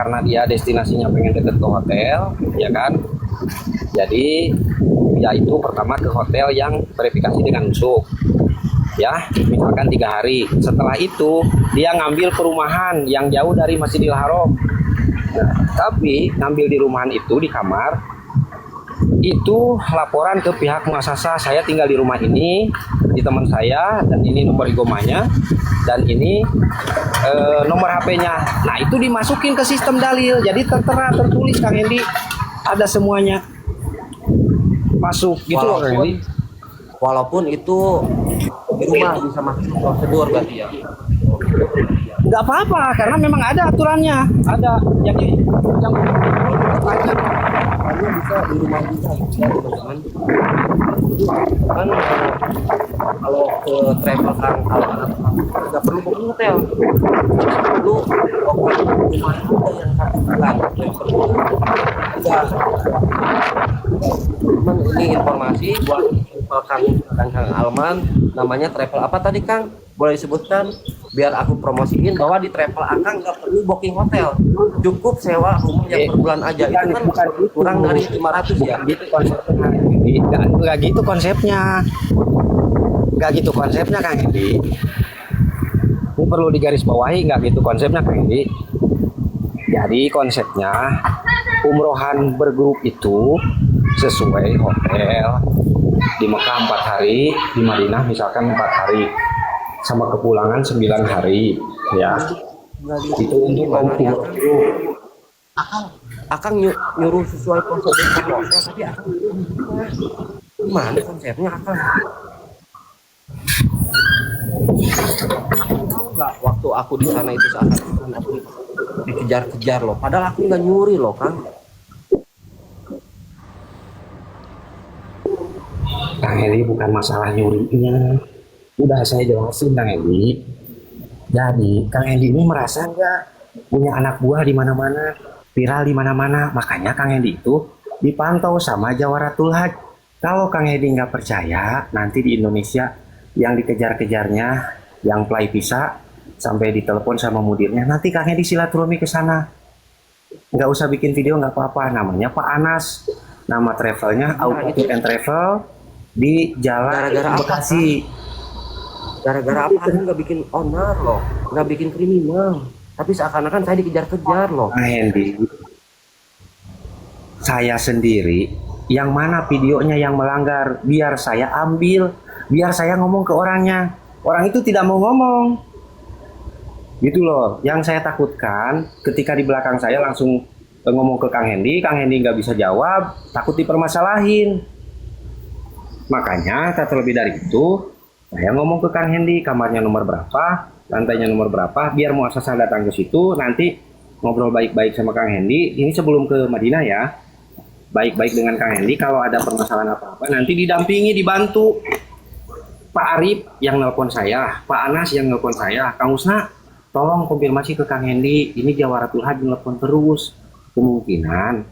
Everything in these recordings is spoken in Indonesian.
karena dia destinasinya pengen deket ke hotel, ya kan. Jadi ya itu pertama ke hotel yang verifikasi dengan nusuk, ya misalkan 3 hari. Setelah itu dia ngambil perumahan yang jauh dari Masjidil Haram. Nah, tapi ngambil di rumahan itu di kamar itu laporan ke pihak muasasa, saya tinggal di rumah ini di teman saya, dan ini nomor igomanya, dan ini nomor HP-nya. Nah itu dimasukin ke sistem dalil, jadi tertera tertulis Kang Hendy, ada semuanya masuk gitu loh Kang Hendy. Walaupun itu di rumah bisa masuk prosedur berarti ya. Nggak apa-apa karena memang ada aturannya, ada. Jadi yang Hanya bisa di rumah juga ya teman-teman. Kan kalau ke travel kan kalau nggak perlu booking hotel, perlu booking rumah aja yang satu bulan. Tidak. Teman, ini informasi buat Kang Alman, namanya travel apa tadi Kang? Boleh disebutkan biar aku promosiin bahwa di travel Akang nggak perlu booking hotel, cukup sewa rumah yang per bulan aja. Itu kan bukan kurang dari 500 ya. gitu konsepnya. Nggak gitu konsepnya. Nggak gitu konsepnya Kang Hendy. Ini perlu digarisbawahi, nggak gitu konsepnya Kang Hendy. Jadi konsepnya umrohan bergrup itu sesuai hotel. Di Mekah 4 hari, di Madinah misalkan 4 hari, sama kepulangan 9 hari, ya. Itu untuk umroh. Akang nyuruh sesuai prosedur hotel, tapi Akang gimana konsepnya Akang? Nggak, waktu aku di sana itu saat aku dikejar-kejar loh, padahal aku nggak nyuri loh Kang. Kang Heli bukan masalah nyurinya, udah saya jelasin Kang Heli. Jadi Kang Heli ini merasa nggak punya anak buah di mana-mana, viral di mana-mana, makanya Kang Heli itu dipantau sama Jawaratul Haj. Kalau Kang Heli nggak percaya, nanti di Indonesia yang dikejar-kejarnya, yang play visa sampai ditelepon sama mudirnya, nanti Kang Heli silaturahmi ke sana. Nggak usah bikin video, nggak apa-apa, namanya Pak Anas, nama travelnya Auto Tour and Travel di Jalan Gara-gara apa, Bekasi. Gara-gara apa aku nggak bikin onar loh, nggak bikin kriminal, tapi seakan-akan saya dikejar-kejar loh. Nah, Hendy, saya sendiri yang mana videonya yang melanggar, biar saya ambil, biar saya ngomong ke orangnya. Orang itu tidak mau ngomong, gitu loh. Yang saya takutkan ketika di belakang saya langsung ngomong ke Kang Hendy nggak bisa jawab, takut dipermasalahin. Makanya terlebih dari itu, saya ngomong ke Kang Hendy, kamarnya nomor berapa, lantainya nomor berapa, biar muasasah datang ke situ, nanti ngobrol baik-baik sama Kang Hendy. Ini sebelum ke Madinah ya, baik-baik dengan Kang Hendy. Kalau ada permasalahan apa-apa, nanti didampingi, dibantu. Pak Arif yang nelpon saya, Pak Anas yang nelpon saya, Kang Usna, tolong konfirmasi ke Kang Hendy, ini Jawaratul Haj nelpon terus. Kemungkinan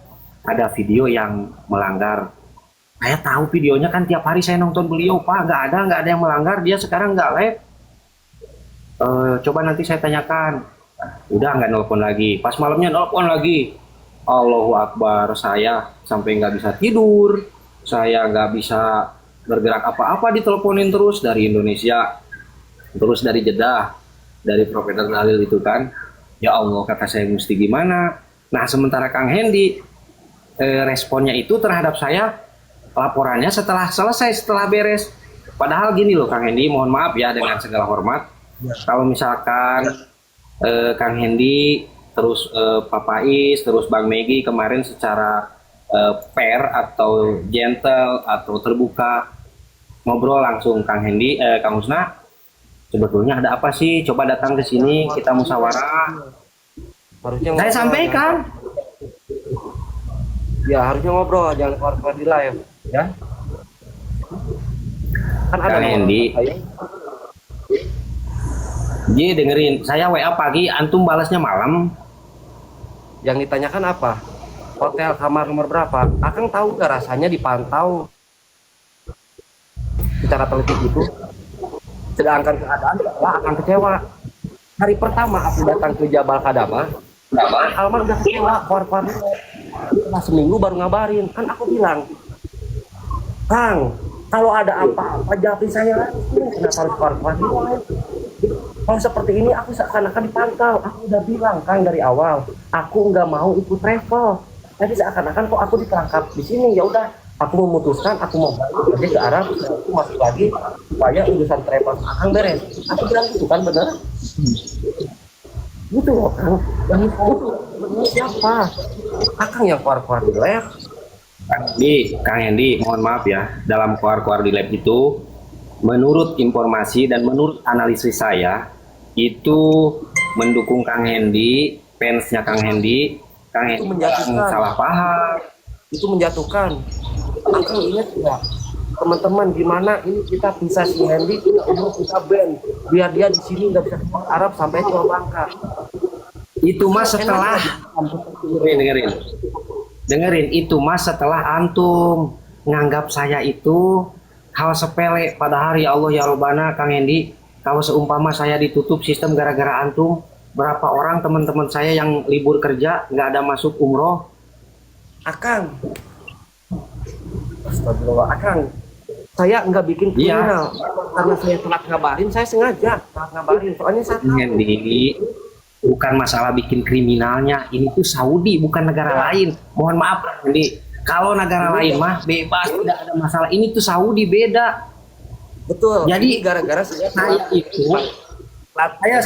ada video yang melanggar. Saya tahu videonya kan tiap hari saya nonton beliau, Pak, nggak ada yang melanggar, dia sekarang nggak live. Coba nanti saya tanyakan. Udah nggak nelpon lagi, pas malamnya nelpon lagi. Allahu Akbar, saya sampai nggak bisa tidur, saya nggak bisa bergerak apa-apa, diteleponin terus dari Indonesia, terus dari Jeddah, dari provider dalil itu kan. Ya Allah, kata saya mesti gimana. Nah sementara Kang Hendy responnya itu terhadap saya, laporannya setelah selesai, setelah beres. Padahal gini loh Kang Hendy, mohon maaf ya dengan segala hormat, kalau misalkan Kang Hendy terus Pak Faiz terus Bang Megi kemarin secara fair atau gentle atau terbuka ngobrol langsung Kang Hendy, Kang Husna, sebetulnya ada apa sih, coba datang ke sini kita musyawarah. Harusnya Saya sampaikan ya, harusnya ngobrol, jangan keluar di live ya. Kan ada Kang Hendy, Ji dengerin, saya WA pagi, antum balasnya malam. Yang ditanyakan apa? Hotel kamar nomor berapa? Akang tahu nggak rasanya dipantau secara televisi itu? Sedangkan keadaan setelah Akang kecewa. Hari pertama aku datang ke Jabal Kadamah, Kenapa? Alman udah kecewa, keluar-keluar dulu. Setelah seminggu baru ngabarin. Kan aku bilang, Kang, kalau ada apa-apa japri saya langsung. Kenapa harus keluar-keluar dulu? Kalau seperti ini aku seakan-akan dipantau. Aku udah bilang Kang dari awal, aku nggak mau ikut travel. Jadi seakan-akan kok aku diperangkap di sini. Ya udah, aku memutuskan aku mau balik aja ke Arab. Aku masuk lagi supaya urusan travel Kang beres. Aku bilang gitu kan, bener? Gitu loh Kang. Yang itu bener siapa? Akang yang keluar-keluar di lab. Kang Hendy, mohon maaf ya, dalam keluar-keluar di lab itu, menurut informasi dan menurut analisis saya, itu mendukung Kang Hendy, fansnya Kang Hendy, Kang Itu Hendy menjatuhkan. salah paham. Itu menjatuhkan. Akang ingat nggak, teman-teman, gimana ini kita bisa si Hendy kita band biar dia di sini nggak bisa keluar Arab sampai ke Bangka. Itu mas setelah, dengerin, itu mas setelah antum nganggap saya itu hal sepele. Pada hari Allah ya Robana, Kang Hendy, kalau seumpama saya ditutup sistem gara-gara antum, berapa orang teman-teman saya yang libur kerja nggak ada masuk umroh. Akang, astagfirullah, Akang, saya nggak bikin kriminal karena saya telat ngabarin, saya sengaja telat ngabarin. Soalnya saya tahu. Hendy, bukan masalah bikin kriminalnya, ini tuh Saudi bukan negara lain. Mohon maaf Hendy, kalau negara lain mah bebas, tidak ada masalah. Ini tuh Saudi beda. Betul. Jadi Ini gara-gara saya itu saya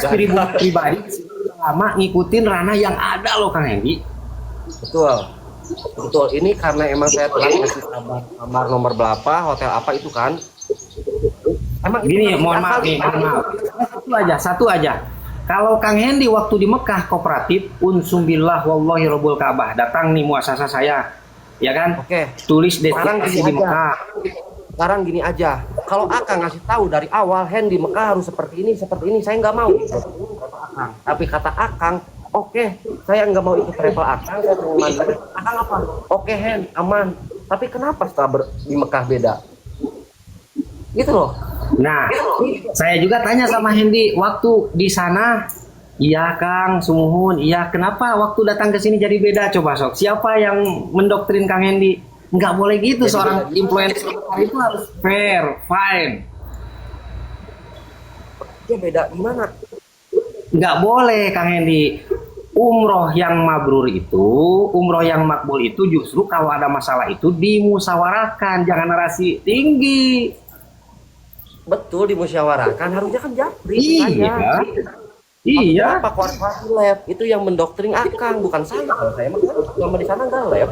pribadi lama ngikutin ranah yang ada loh Kang Hendy. betul. Betul. Ini karena emang saya telat ngasih kamar nomor berapa, hotel apa itu kan. Emang Gini, itu mohon maaf nih, mohon maaf. Satu aja. Kalau Kang Hendy waktu di Mekah kooperatif, unsumbillah wallahi robul Ka'bah, datang nih muasasa saya, ya kan? Oke. Tulis Sekarang destinasi gini di aja. Mekah. Sekarang gini aja, kalau Akang ngasih tahu dari awal Hendy Mekah harus seperti ini, saya nggak mau. Kata Akang. Tapi kata Akang, oke, saya nggak mau ikut travel Akang, saya mau mandiri. Akang apa? Oke Hen, aman. Tapi kenapa setelah di Mekah beda? Gitu loh. Nah, saya juga tanya sama Hendy waktu di sana, iya Kang, sumuhun, iya kenapa waktu datang ke sini jadi beda? Coba sok, siapa yang mendoktrin Kang Hendy? Nggak boleh gitu, Jadi seorang beda. influencer itu harus fair, fine. Dia beda gimana? Nggak boleh Kang Hendy. Umroh yang mabrur itu, umroh yang makbul itu justru kalau ada masalah itu dimusyawarahkan, jangan narasi tinggi. Betul, dimusyawarahkan, harusnya kan japri Iya, saja. iya. Apa koordinasi lab itu yang mendoktrin Akang, bukan saya. Kalau saya mah selama di sana nggak lab.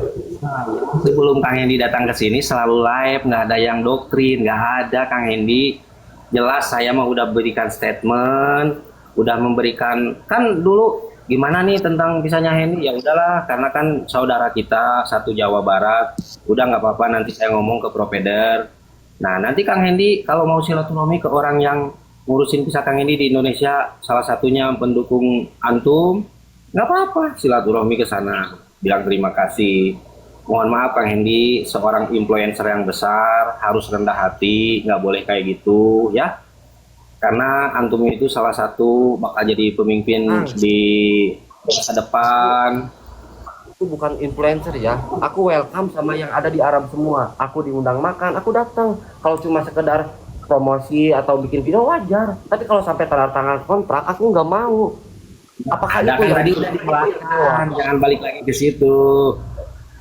Sebelum Kang Hendy datang ke sini selalu live, nggak ada yang doktrin, nggak ada Kang Hendy. Jelas saya mah udah berikan statement, udah memberikan, kan dulu gimana nih tentang pisahnya Hendy, ya udahlah karena kan saudara kita satu Jawa Barat, udah nggak apa-apa nanti saya ngomong ke provider. Nah nanti Kang Hendy kalau mau silaturahmi ke orang yang ngurusin pisah Kang Hendy di Indonesia, salah satunya pendukung antum, nggak apa-apa silaturahmi ke sana, bilang terima kasih. Mohon maaf Kang Hendy, seorang influencer yang besar harus rendah hati, nggak boleh kayak gitu ya. Karena antum itu salah satu bakal jadi pemimpin di masa depan. Itu bukan influencer ya. Aku welcome sama yang ada di Arab semua. Aku diundang makan, aku datang. Kalau cuma sekedar promosi atau bikin video wajar. Tapi kalau sampai tanda tangan kontrak, aku nggak mau. Apakah Ada itu kan ya? tadi udah dijelaskan, jangan balik lagi ke situ.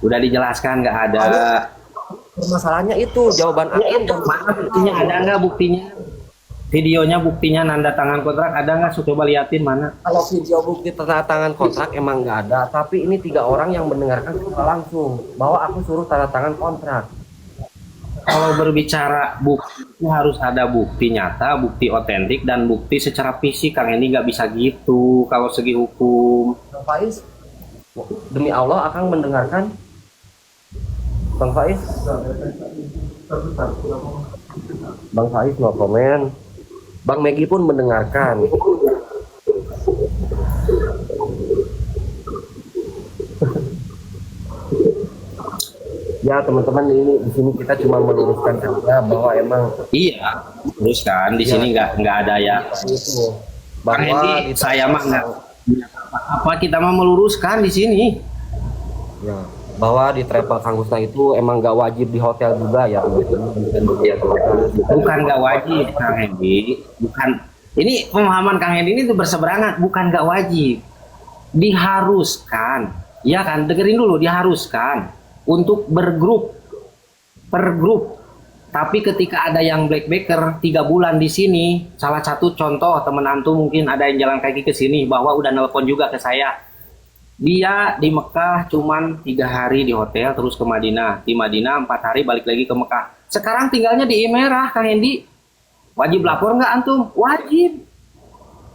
Udah dijelaskan nggak ada. Masalahnya itu jawaban Akang dan Buktinya ada nggak buktinya? Videonya buktinya nanda tangan kontrak ada nggak? Coba liatin mana. kalau video bukti tanda tangan kontrak emang nggak ada. Tapi ini 3 orang yang mendengarkan secara langsung bahwa aku suruh tanda tangan kontrak. Kalau berbicara bukti harus ada bukti nyata, bukti otentik dan bukti secara fisik. Kang ini nggak bisa gitu kalau segi hukum. Bang Faiz, demi Allah Akang mendengarkan. Bang Faiz, Bang Faiz no komen. Bang Megi pun mendengarkan. Ya teman-teman, ini di sini kita cuma meluruskan saja bahwa emang Iya, terus kan di sini nggak ada ya. itu Kang bahwa Hendy, saya mah nggak Apa kita mau meluruskan di sini? Ya, bahwa di travel Kang Husna itu emang nggak wajib di hotel juga ya. Bukan nggak wajib, Kang Hendy. Bukan. Ini pemahaman Kang Hendy ini tuh berseberangan. Bukan nggak wajib, diharuskan. Ya kan, dengerin dulu, diharuskan untuk bergrup, per grup. Tapi ketika ada yang blackbacker 3 bulan di sini, salah satu contoh temen antum mungkin ada yang jalan kaki ke sini, bahwa udah nelpon juga ke saya. Dia di Mekah cuman 3 hari di hotel, terus ke Madinah. Di Madinah 4 hari balik lagi ke Mekah. Sekarang tinggalnya di Imerah, Kang Hendi. Wajib lapor nggak antum? Wajib.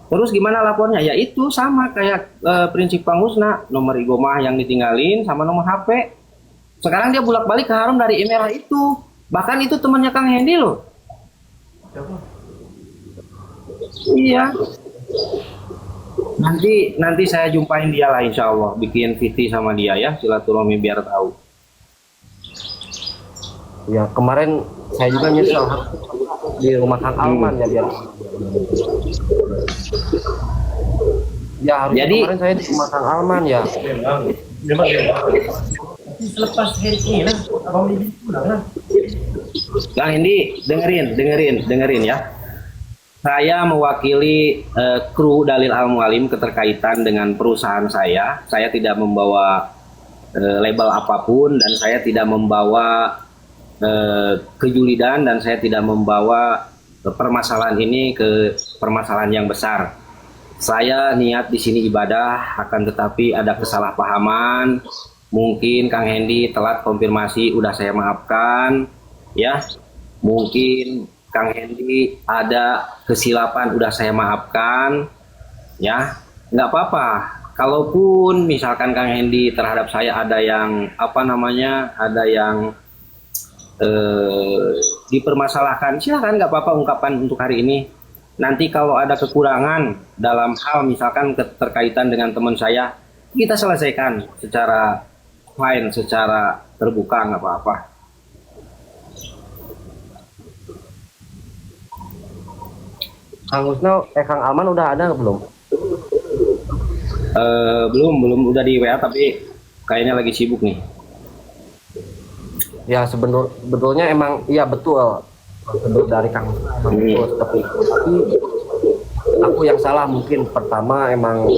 Terus gimana lapornya? Ya itu sama kayak prinsip Kang Husna, nomor igomah yang ditinggalin sama nomor HP. Sekarang dia bolak-balik ke Haram dari Imerah itu. Bahkan itu temannya Kang Hendi loh. Iya. Nanti saya jumpain dia lah insya Allah. Bikin VT sama dia ya, silaturahmi biar tahu. Ya kemarin saya juga nyesel di rumah Kang Alman ya biar. Ya harusnya Jadi, kemarin saya di rumah Kang Alman ya. Selepas hari ini lah, abang ini pulang lah. Kang Hendi, dengerin ya. Saya mewakili kru Dalil Al Mualim keterkaitan dengan perusahaan saya. Saya tidak membawa label apapun dan saya tidak membawa kejulidan dan saya tidak membawa permasalahan ini ke permasalahan yang besar. Saya niat di sini ibadah, akan tetapi ada kesalahpahaman. Mungkin Kang Hendi telat konfirmasi, udah saya maafkan, ya. Mungkin Kang Hendi ada kesilapan, udah saya maafkan, ya. Nggak apa-apa. Kalaupun misalkan Kang Hendi terhadap saya ada yang ada yang dipermasalahkan, silakan, nggak apa-apa ungkapan untuk hari ini. Nanti kalau ada kekurangan dalam hal misalkan keterkaitan dengan teman saya, kita selesaikan secara fine, secara terbuka, nggak apa-apa. Kang Husna, Kang Alman udah ada nggak belum? Belum udah di WA tapi kayaknya lagi sibuk nih. Ya sebetulnya emang iya betul prosedur dari Kang Husna emang betul, tapi aku yang salah mungkin. Pertama emang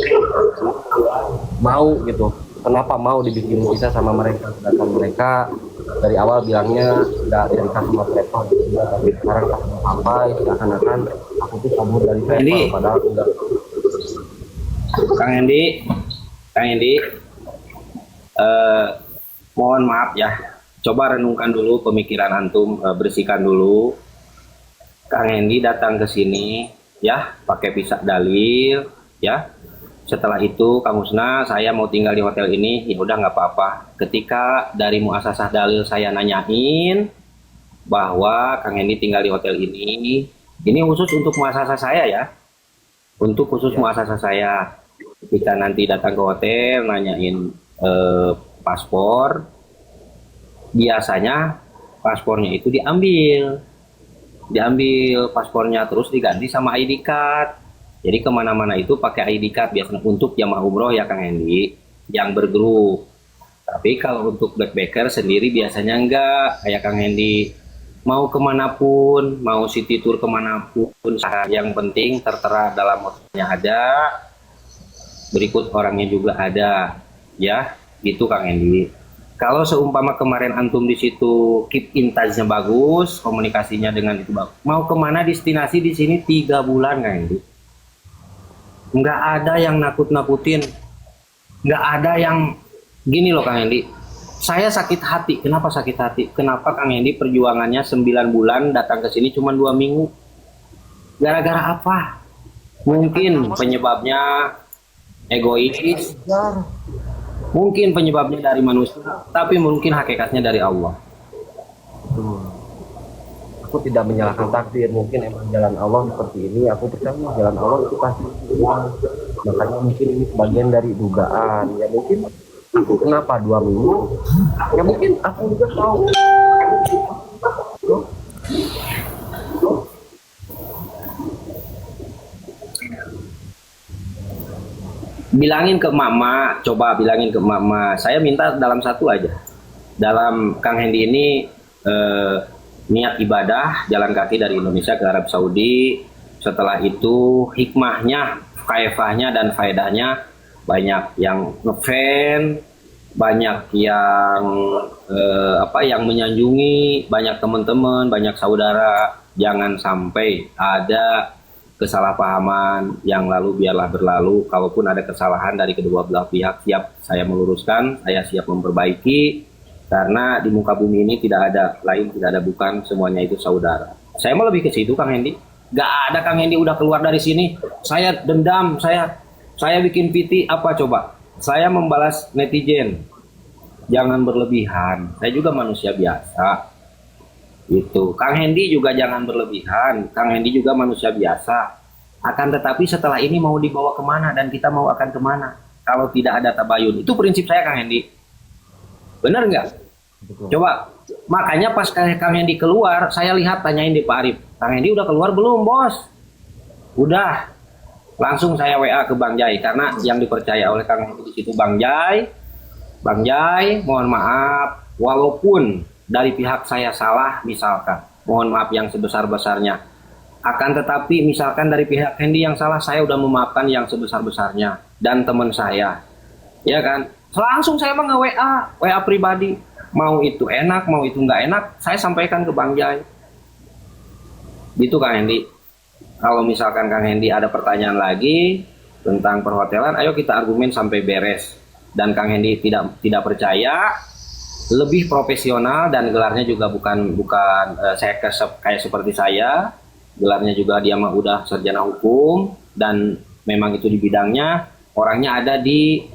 mau gitu, kenapa mau dibikin bisa sama mereka, sedangkan mereka dari awal bilangnya nggak dari customer travel gitu, tapi sekarang customer sampai seakan-akan aku tuh kabur dari travel, padahal enggak. Kang Hendi, mohon maaf ya. Coba renungkan dulu pemikiran antum, bersihkan dulu. Kang Hendi datang ke sini, ya, pakai visa dalil, ya. Setelah itu, Kang Husna, saya mau tinggal di hotel ini, ya udah nggak apa-apa. Ketika dari muasasah dalil saya nanyain bahwa Kang Hendi tinggal di hotel ini khusus untuk muasasah saya ya, untuk khusus muasasah saya. Ketika nanti datang ke hotel nanyain paspor, biasanya paspornya itu diambil paspornya, terus diganti sama ID card. Jadi kemana-mana itu pakai ID card biasanya untuk jamaah umroh ya Kang Hendi, yang bergrup. Tapi kalau untuk backpacker sendiri biasanya enggak, kayak Kang Hendi mau kemanapun, mau city tour kemanapun, yang penting tertera dalam hotelnya ada, berikut orangnya juga ada, ya gitu Kang Hendi. Kalau seumpama kemarin antum di situ keep in touch-nya bagus, komunikasinya dengan itu bagus, mau kemana destinasi di sini 3 bulan Kang Hendi, nggak ada yang nakut-nakutin, nggak ada yang gini loh Kang Hendi. Saya sakit hati. Kenapa sakit hati? Kenapa Kang Hendi perjuangannya 9 bulan datang ke sini cuma 2 minggu? Gara-gara apa? Mungkin penyebabnya egois, mungkin penyebabnya dari manusia, tapi mungkin hakikatnya dari Allah. Aku tidak menyalahkan takdir, mungkin emang jalan Allah seperti ini. Aku percaya jalan Allah itu pasti, makanya mungkin ini sebagian dari dugaan. Ya mungkin aku kenapa 2 minggu, ya mungkin aku juga tahu. bilangin ke mama, coba bilangin ke mama. Saya minta dalam satu aja. Dalam Kang Hendy ini niat ibadah jalan kaki dari Indonesia ke Arab Saudi. Setelah itu hikmahnya, kaifahnya dan faedahnya banyak yang ngefan, banyak yang yang menyanjungi, banyak teman-teman, banyak saudara. Jangan sampai ada kesalahpahaman yang lalu biarlah berlalu. Kalaupun ada kesalahan dari kedua belah pihak, siap saya meluruskan, saya siap memperbaiki. Karena di muka bumi ini tidak ada lain, tidak ada bukan, semuanya itu saudara. Saya mau lebih ke situ, Kang Hendy. Gak ada Kang Hendy udah keluar dari sini, saya dendam, saya bikin PT apa coba? Saya membalas netizen. Jangan berlebihan. Saya juga manusia biasa. Itu Kang Hendy juga jangan berlebihan. Kang Hendy juga manusia biasa. Akan tetapi setelah ini mau dibawa kemana dan kita mau akan kemana? Kalau tidak ada tabayun, itu prinsip saya, Kang Hendy. Benar nggak? Coba. Makanya pas Kang Hendy keluar, saya lihat tanyain di Pak Arif, Kang Hendy udah keluar belum, bos? Udah. Langsung saya WA ke Bang Jai karena yang dipercaya oleh Kang Hendy di situ Bang Jai. Bang Jai, mohon maaf, walaupun dari pihak saya salah, misalkan, mohon maaf yang sebesar-besarnya. Akan tetapi misalkan dari pihak Hendy yang salah, saya udah memaafkan yang sebesar-besarnya dan teman saya, ya kan? Langsung saya mah WA pribadi, mau itu enak, mau itu nggak enak, saya sampaikan ke Bang Jai. Gitu Kang Hendy. Kalau misalkan Kang Hendy ada pertanyaan lagi tentang perhotelan, ayo kita argumen sampai beres. Dan Kang Hendy tidak percaya, lebih profesional dan gelarnya juga bukan saya kayak seperti saya, gelarnya juga dia mah udah sarjana hukum dan memang itu di bidangnya, orangnya ada di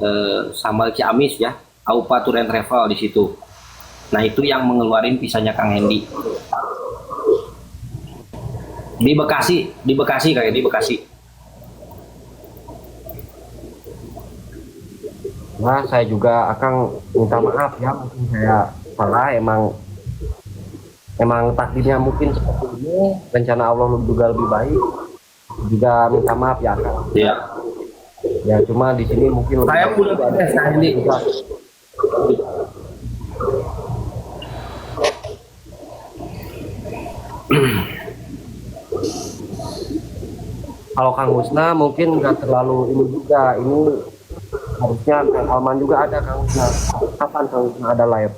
Sambal Ciamis ya, Aupa Tour and Travel di situ. Nah itu yang mengeluarin visanya Kang Hendy di Bekasi kayak di Bekasi. Nah, saya juga akan minta maaf ya, mungkin saya salah, emang takdirnya mungkin seperti ini, rencana Allah juga lebih baik. Juga minta maaf ya Kang. Iya. Ya cuma di sini mungkin Saya udah beres Kang Hendy. Kalau Kang Husna mungkin nggak terlalu ini juga, ini harusnya Kang Alman juga ada. Kang Husna, kapan Kang Husna ada live?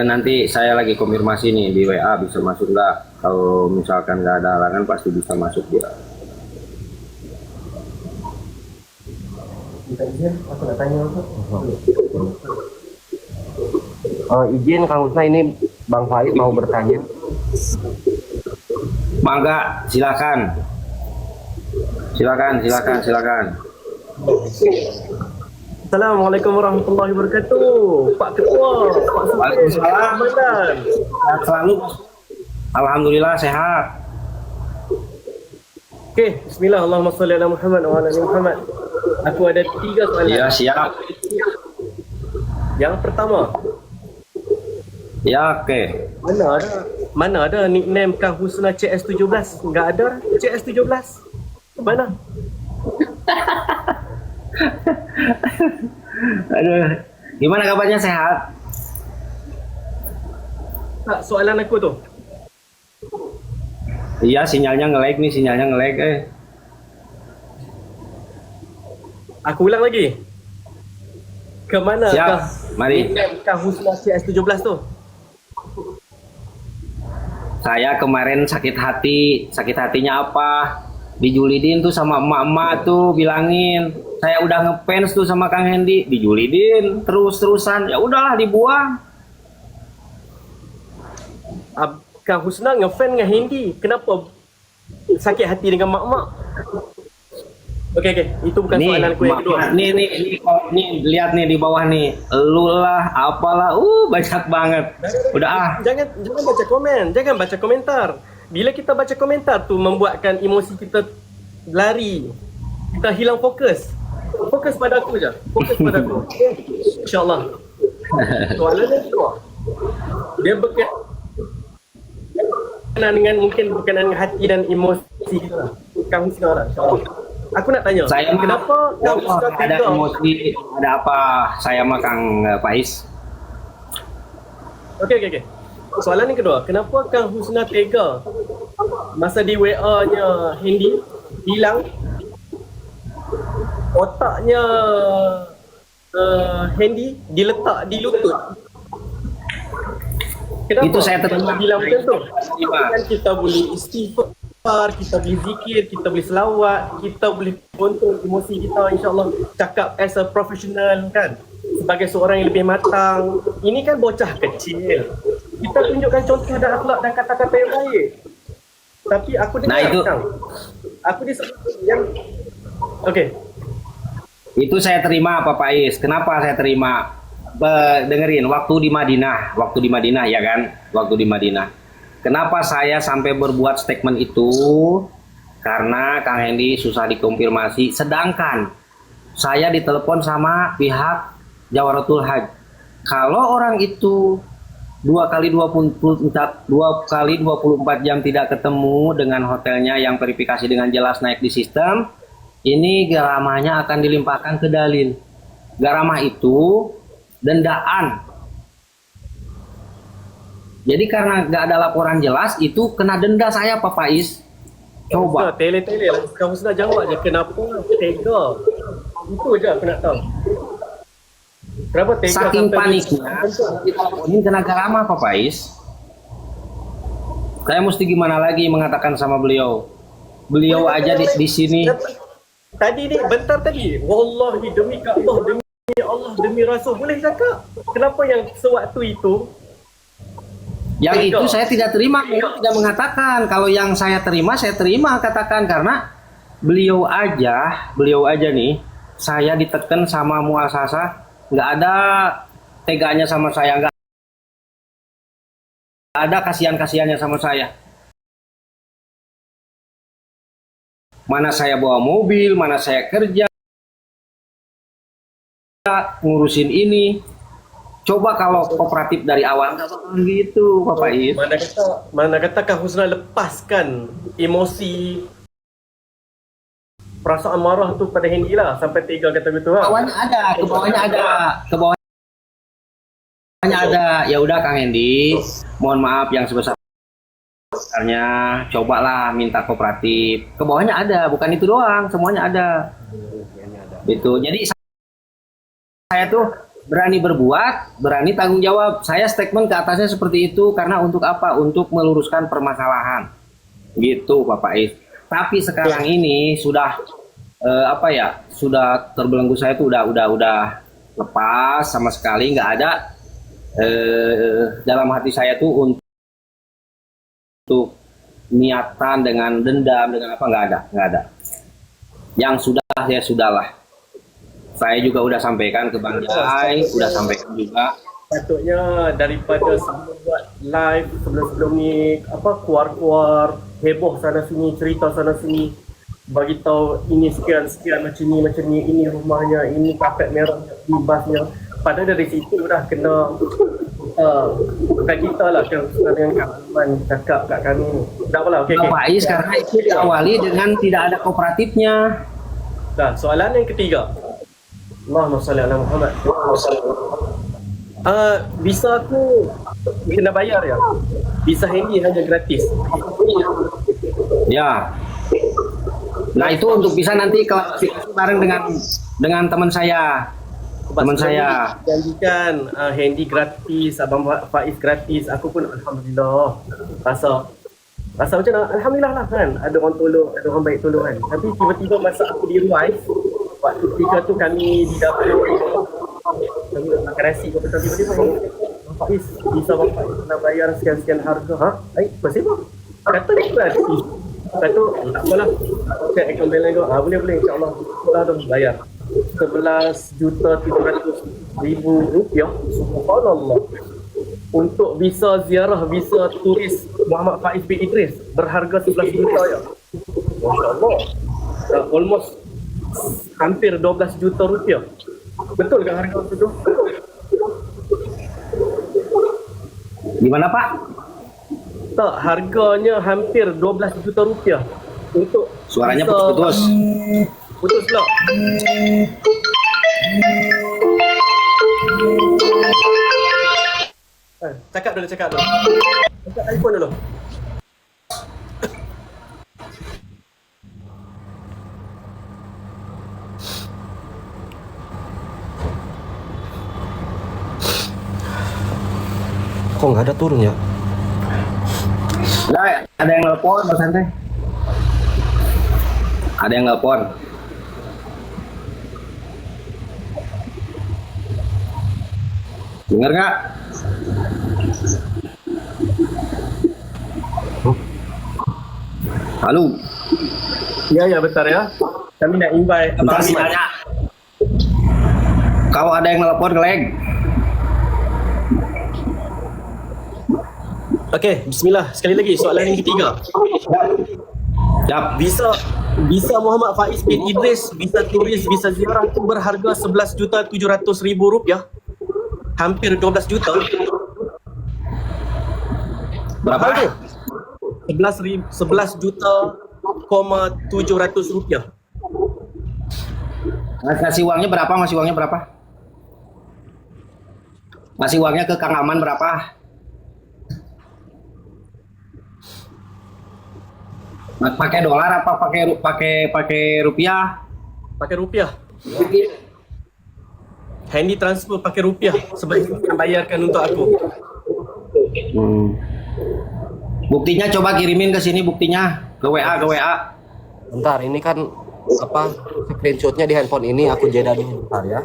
Nanti saya lagi konfirmasi nih di WA bisa masuk nggak. Kalau misalkan nggak ada halangan pasti bisa masuk dia. Minta izin, aku nggak tanya apa. Izin Kang Husna, ini Bang Faid mau bertanya. Mangga, silakan. Silakan. Assalamualaikum warahmatullahi wabarakatuh. Pak Ketua, Pak Sultan. Waalaikumsalam. Ramadan. Sehat selalu. Alhamdulillah sehat. Oke, bismillah, Allahumma salli ala Muhammad wa ala ali Muhammad. Aku ada 3 soalan. Iya siap. Yang pertama, Ya oke. mana ada nickname Kang Husna CS17? Enggak ada CS17. Mana? Aduh. Gimana kabarnya, sehat? Tak, soalan aku tu. Iya sinyalnya nge-lag. Aku ulang lagi. Ke mana Siap, Kang? mari. Nickname Kang Husna CS17 tu. Saya kemarin sakit hatinya apa? Dijulidin tuh sama emak-emak tuh, bilangin saya udah ngefans tuh sama Kang Hendy, dijulidin terus-terusan, ya udahlah dibuang. Kang Husna ngefan dengan Hendy. Kenapa sakit hati dengan mak-mak? Okey, itu bukan Nih, soalan aku yang kedua. nih, lihat nih di bawah nih, elulah, apalah, banyak banget. Udah Jangan baca komen, jangan baca komentar. Bila kita baca komentar tu membuatkan emosi kita lari. Kita hilang fokus. Fokus pada aku je. Fokus pada aku. InsyaAllah. Soalan yang kedua. Dia berkaitan dengan mungkin berkaitan dengan hati dan emosi kita lah. Kang Husna lah, insyaAllah. Aku nak tanya, Saya mah kenapa Kang oh, Husna ada tega? emosi, ada apa? Saya mah Kang Faiz. Okey. Soalan yang kedua, kenapa Kang Husna tega masa di WA-nya Hindi hilang otaknya Handy diletak di lutut. Kenapa? Itu saya terima. Bilang macam tu. Terima. Kan kita boleh istighfar, kita boleh zikir, kita boleh selawat, kita boleh kontrol emosi kita, insyaAllah cakap as a professional kan, sebagai seorang yang lebih matang. Ini kan bocah kecil, kita tunjukkan contoh dan akhlak dan kata-kata yang baik. Tapi aku dengar Nah, itu. Kang, aku disebut yang okey. Itu saya terima Pak Faiz. Kenapa saya terima? Dengerin, waktu di Madinah ya kan, waktu di Madinah. Kenapa saya sampai berbuat statement itu? Karena Kang Hendy susah dikonfirmasi. Sedangkan saya ditelepon sama pihak Jawaratul Hajj. Kalau orang itu 2 kali 24 jam tidak ketemu dengan hotelnya yang verifikasi dengan jelas naik di sistem, ini garamahnya akan dilimpahkan ke dalil. Garamah itu dendaan. Jadi karena nggak ada laporan jelas, itu kena denda saya Pak Faiz. Coba. Tele-tele lah. Kamu sudah jawab je kenapa tega. Itu je aku nak tahu. Kenapa tega Saking sampai paniknya, ini kena garamah Pak Faiz. Saya mesti gimana lagi mengatakan sama beliau? Beliau aja di sini. Tadi ni, bentar tadi. Wallahi demi Kaabah, demi Allah, demi Rasul. Boleh cakap. Kenapa yang sewaktu itu? Yang Tega. itu saya tidak terima, beliau tidak mengatakan. Kalau yang saya terima katakan, karena beliau aja nih, saya ditekan sama muasasah, nggak ada teganya sama saya, nggak ada kasihan-kasihannya sama saya. Mana saya bawa mobil, mana saya kerja, ngurusin ini. Coba kalau kooperatif dari awal nggak bakal gitu, Pak Faiz. Mana kata Kang Husna lepaskan emosi, perasaan marah tu pada Hendy lah sampai tega kata gitu lah. Ke bawahnya ada. Ya udah Kang Hendy, mohon maaf yang sebesar-besarnya, cobalah minta kooperatif. Ke bawahnya ada, bukan itu doang, semuanya ada. Itu. Jadi saya tuh berani berbuat, berani tanggung jawab. Saya statement ke atasnya seperti itu karena untuk apa? Untuk meluruskan permasalahan. Gitu Pak Faiz. Tapi sekarang ini sudah sudah terbelenggu, saya tuh udah lepas sama sekali, nggak ada dalam hati saya tuh untuk niatan dengan dendam dengan apa, nggak ada. Yang sudah ya sudahlah. Saya juga udah sampaikan ke Bang Jai, udah sampaikan juga. Patutnya daripada sebelum buat live sebelum ni keluar heboh sana sini, cerita sana sini, bagi tahu ini sekian macam ni, ini rumahnya, ini kapet merah di basnya. Padahal dari situ dah kena bukan kita lah yang dengan Kak Alman cakap kat kami. Tak apalah, okey. Pak Faiz, karena itu diawali dengan tidak ada kooperatifnya. Nah, soalan yang ketiga. Allahumma salli ala Muhammad. Visa aku kena bayar ya? Visa Handy hanya gratis. Ya. Nah itu untuk bisa nanti klarifikasi bareng dengan teman saya. Teman saya janjikan Handy gratis, Abang Faiz gratis. Aku pun alhamdulillah rasa macam mana? Alhamdulillah lah kan. Ada orang tolong, ada orang baik tolong kan. Tapi tiba-tiba masa aku di Ruais, waktu ketika tu kami di dapur, kami nak makan nasi, tiba-tiba Abang Faiz, bisa Abang Faiz nak bayar sekian-sekian harga. Ha? Masih apa? Kata ni gratis. Kata tak apalah. Check account balance kau. Boleh insyaAllah. Sekolah tu bayar 11,700,000 rupiah. Subhanallah. Untuk visa ziarah, visa turis Muhammad Faiz bin Idris berharga 11 juta ya. Masya Allah. Almost hampir 12 juta rupiah. Betul kan harga itu? gimana Pak? Tak, harganya hampir 12 juta rupiah untuk Suaranya visa putus-putus. Putus pula. Cakap dulu. Cakap iPhone dulu. Kok nggak ada turun ya? Ada yang nelpon, Mas Santai. Ada yang nelpon. Dengar nggak? Halo. Ya bentar ya. Kami nak invite Bentar Abang sih Ahmad. tanya. Kalau ada yang nelpon, Glenn. Okey, bismillah. Sekali lagi soalan yang ketiga. Siap. Visa Muhammad Faiz bin Idris, visa turis, visa ziarah tu berharga 11,700,000 rupiah. Hampir 12 juta. Berapa? 11 juta, 700 rupiah. Ngasih uangnya berapa? Ngasih uangnya ke Kang Aman berapa? Pakai dolar apa pakai rupiah? Pakai rupiah. Handy transfer pakai rupiah sebab itu yang bayarkan untuk aku. Buktinya coba kirimin ke sini buktinya ke WA. Bentar, ini kan apa screenshotnya di handphone ini aku jeda dulu bentar ya.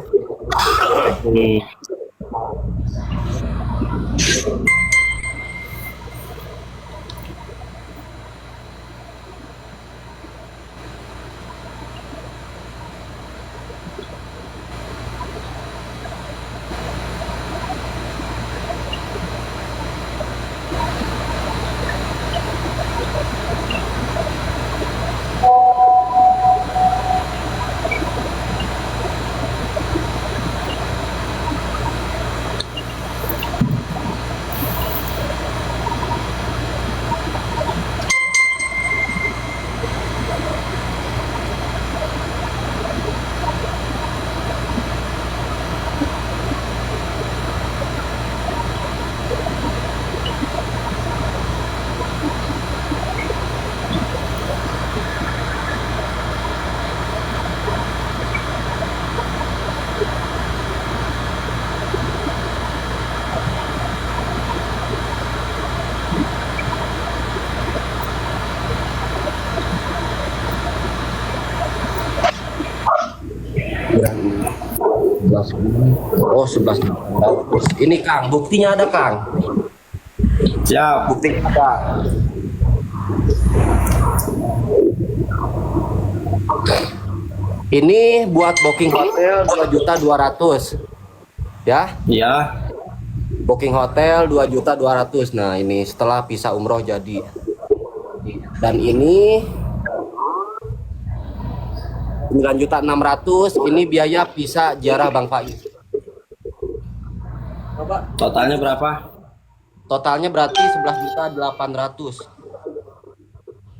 Oh, 11. Ini Kang, buktinya ada Kang. Siap. Buktinya ada. Ini buat booking hotel 2.200.000. Ya, Iya. booking hotel 2.200.000. Nah, ini setelah visa umroh jadi. Dan ini 9.600.000 ini biaya visa ziarah Bang Faiz. Coba Totalnya berapa? totalnya berarti 11.800.000.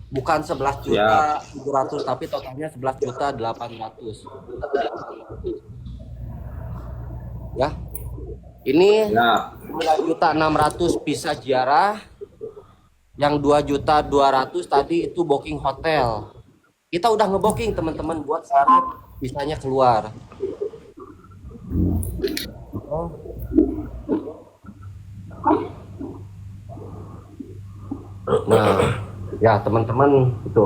Bukan 11.700.000 tapi totalnya 11.800.000. Ya. Ini Ya. 9.600.000 visa ziarah. Yang 2.200.000 tadi itu booking hotel. Kita udah ngebooking teman-teman buat syarat visanya keluar. Nah, ya teman-teman itu.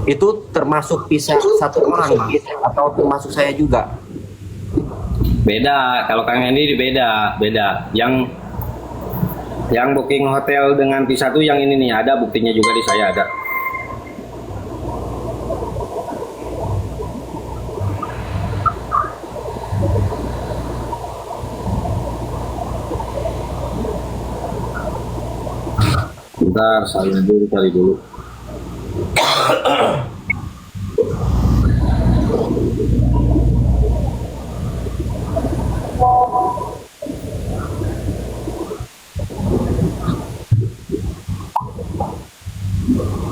Itu termasuk visa satu orang Mas? Atau termasuk saya juga? Beda. Kalau Kang Hendy beda. Yang booking hotel dengan visa tuh yang ini nih, ada buktinya juga di saya ada. Bentar, saya dulu cari dulu.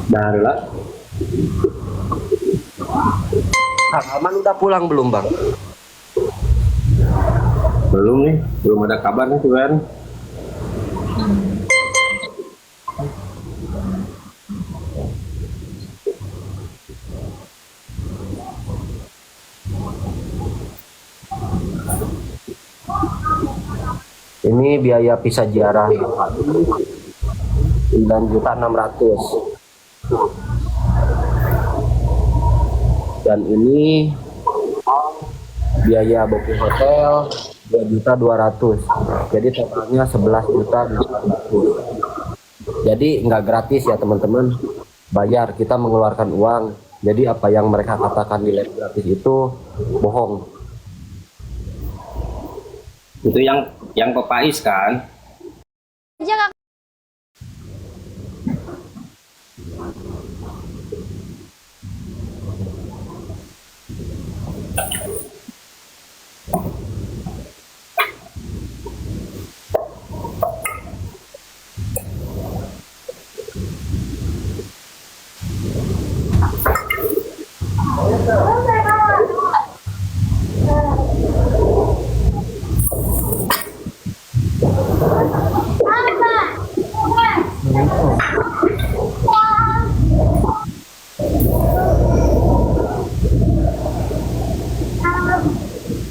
Dah lah. Kang Alman udah pulang belum bang? Belum nih, belum ada kabar nih Tuhan. Ini biaya visa ziarah 9.600.000. Dan ini biaya booking hotel 2.200.000. Jadi totalnya 11.800.000. Jadi nggak gratis ya teman-teman, bayar, kita mengeluarkan uang. Jadi apa yang mereka katakan nilai gratis itu bohong. Itu yang Pepais kan? Aja Kak.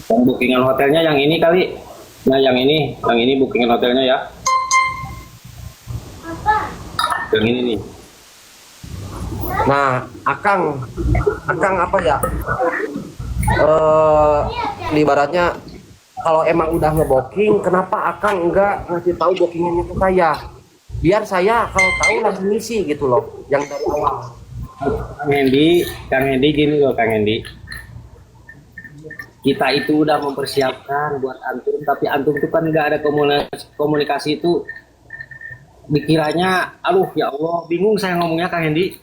Yang bookingan hotelnya yang ini kali. Nah, yang ini bookingan hotelnya ya. Yang ini nih. Nah, Akang apa ya? Ibaratnya kalau emang udah ngebooking, kenapa Akang enggak ngasih tahu bookingannya ke saya? Biar saya kalau tahu langsung ngisi gitu loh, yang dari awal. Kang Hendy gini loh Kang Hendy. Kita itu udah mempersiapkan buat antum, tapi antum itu kan nggak ada komunikasi itu. Dikiranya, aduh ya Allah, bingung saya ngomongnya Kang Hendy.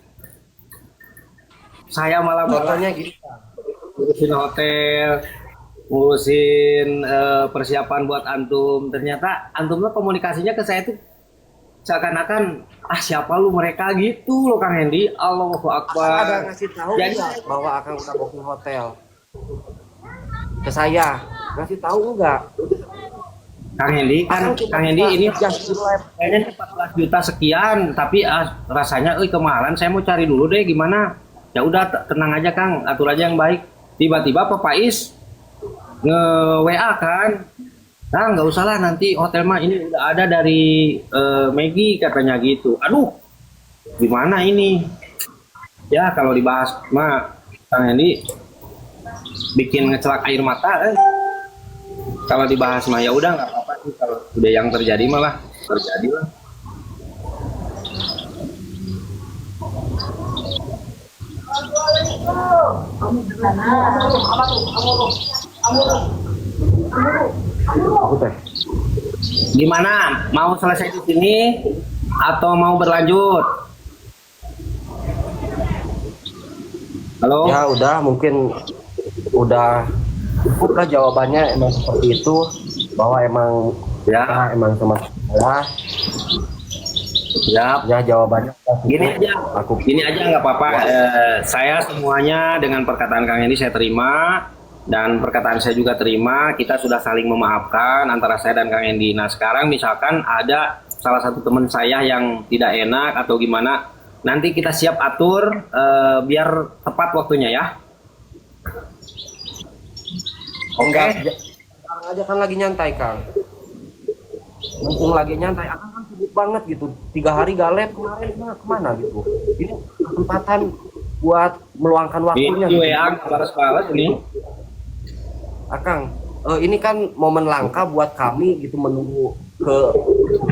Saya malah Contohnya gini, ngurusin hotel, ngurusin persiapan buat antum. Ternyata antumnya komunikasinya ke saya itu seakan-akan siapa lu mereka gitu loh Kang Hendy. Allahu Akang ada Akbar. ngasih tahu Jadi- nggak bahwa Akang udah booking hotel ke saya? Ngasih tahu enggak? Kang Hendy ini kayaknya 14 juta sekian, tapi rasanya kemahalan, saya mau cari dulu deh gimana. Ya udah tenang aja Kang, atur aja yang baik. Tiba-tiba Pak Pais nge-WA kan. Nah, nggak usah lah, nanti hotel mah ini udah ada dari Maggie katanya gitu. Aduh, gimana ini? Ya kalau dibahas mah Kang Hendy bikin ngecelak air mata. Kalau dibahas mah ya udah nggak apa-apa sih, kalau udah yang terjadi malah terjadi lah. Aku teh. Gimana? Mau selesai di sini atau mau berlanjut? Halo? Ya udah, mungkin udah cukup lah jawabannya, emang seperti itu, bahwa emang Ya, emang sama saya. siap. Ya jawabannya udah cukup. Gini aja, Aku gini aja nggak apa-apa. Saya semuanya dengan perkataan Kang Hendy saya terima, dan perkataan saya juga terima. Kita sudah saling memaafkan antara saya dan Kang Hendy. Nah sekarang misalkan ada salah satu teman saya yang tidak enak atau gimana, nanti kita siap atur biar tepat waktunya ya. Oke. enggak, sekarang aja kan lagi nyantai Kang. Mumpung lagi nyantai, Akang kan sibuk banget gitu. 3 hari galep kemarin kemana gitu. Ini kesempatan buat meluangkan waktunya. Ini gitu. WA balas-balas ini. Akang, ini kan momen langka buat kami gitu, menunggu ke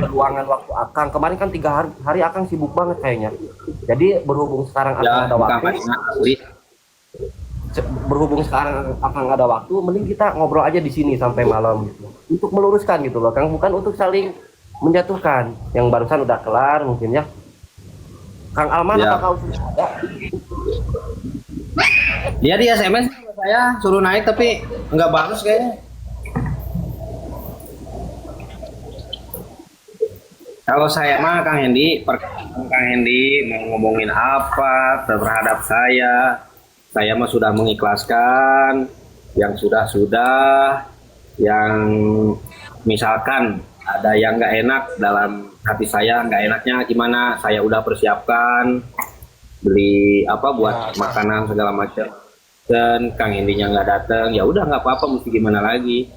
ruangan waktu Akang. Kemarin kan 3 hari Akang sibuk banget kayaknya. Jadi berhubung sekarang Akang Ya, ada waktu, bukan asli. berhubung sekarang Akang ada waktu, mending kita ngobrol aja di sini sampai malam gitu. Untuk meluruskan gitu loh, Kang, bukan untuk saling menjatuhkan. Yang barusan udah kelar mungkin ya. Kang Alman Ya. apakah sudah ada? Dia di SMS sama saya suruh naik tapi nggak bagus kayaknya. Kalau saya mah Kang Hendi, Kang Hendi mau ngomongin apa terhadap saya mah sudah mengikhlaskan yang sudah-sudah, yang misalkan ada yang nggak enak dalam hati saya, nggak enaknya gimana, saya udah persiapkan beli apa buat makanan segala macam. Dan Kang Hendinya nggak datang, ya udah nggak apa-apa, mesti gimana lagi.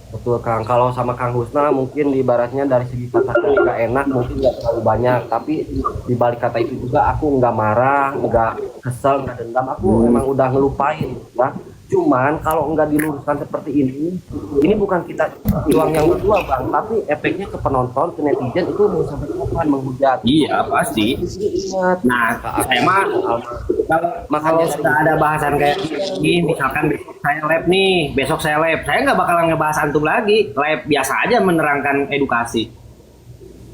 Betul Kang, kalau sama Kang Husna mungkin di ibaratnya dari segi kata nggak enak mungkin nggak terlalu banyak, tapi di balik kata itu juga aku nggak marah, nggak kesel, nggak dendam, aku emang udah ngelupain ya. Cuman kalau nggak diluruskan seperti ini bukan kita juang yang berdua Bang, tapi efeknya ke penonton, ke netizen itu mau sampai kapan menghujat. Iya pasti. Ingat. Nah, saya mah kalau sudah ada bahasan kayak ini, misalkan besok saya lab nih, besok saya lab, saya nggak bakalan ngebahas antum lagi, lab biasa aja menerangkan edukasi.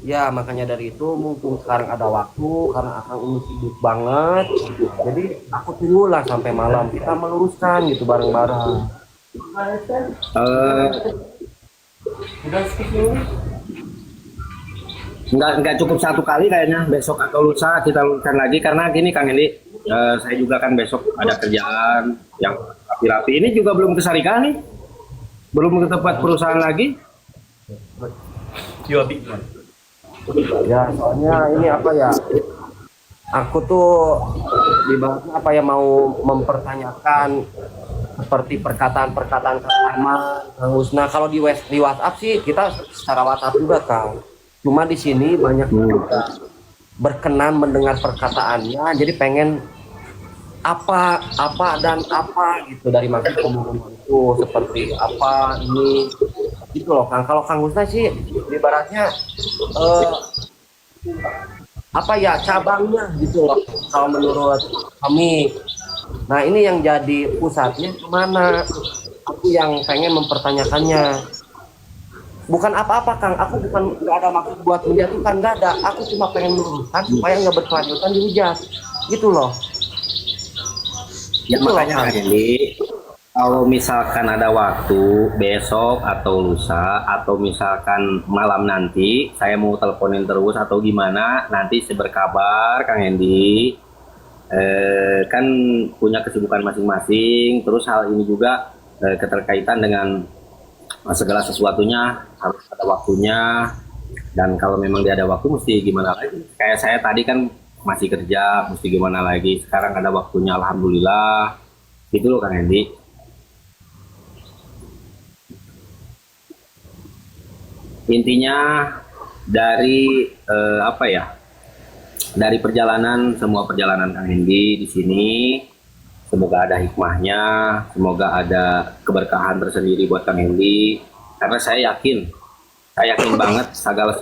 Ya makanya dari itu mumpung sekarang ada waktu karena akan ini sibuk banget, jadi aku tunggulah sampai malam kita meluruskan gitu bareng-bareng. Eh, nggak cukup satu kali kayaknya, besok atau lusa kita luruskan lagi karena gini Kang Hendi, saya juga kan besok ada kerjaan yang rapi-rapi, ini juga belum ke Sarika nih, belum ke tempat perusahaan lagi. Ya soalnya ini apa ya, aku tuh ibaratnya apa ya, mau mempertanyakan seperti perkataan-perkataan Kang Arman, Kang Husna. Kalau di WhatsApp sih kita secara WhatsApp juga Kang, cuma di sini banyak juga berkenan mendengar perkataannya, jadi pengen apa dan apa gitu dari maksud omongan itu seperti apa ini gitu loh Kang. Kalau Kang Husna sih ibaratnya apa ya, cabangnya gitu loh kalau menurut kami. Nah ini yang jadi pusatnya kemana, aku yang pengen mempertanyakannya. Bukan apa-apa Kang, aku bukan nggak ada maksud buat menjatuhkan, nggak ada, aku cuma pengen meluruskan supaya nggak berkelanjutan dihujat gitu loh. Ya makanya Kang Hendi, kalau misalkan ada waktu besok atau lusa atau misalkan malam nanti saya mau teleponin terus atau gimana, nanti saya berkabar Kang Hendi. Kan punya kesibukan masing-masing, terus hal ini juga keterkaitan dengan segala sesuatunya harus ada waktunya, dan kalau memang dia ada waktu mesti gimana lagi, kayak saya tadi kan masih kerja, mesti gimana lagi, sekarang ada waktunya alhamdulillah gitu loh Kang Hendi. Intinya dari apa ya, dari perjalanan, semua perjalanan Kang Hendi di sini, semoga ada hikmahnya, semoga ada keberkahan tersendiri buat Kang Hendi, karena saya yakin banget segala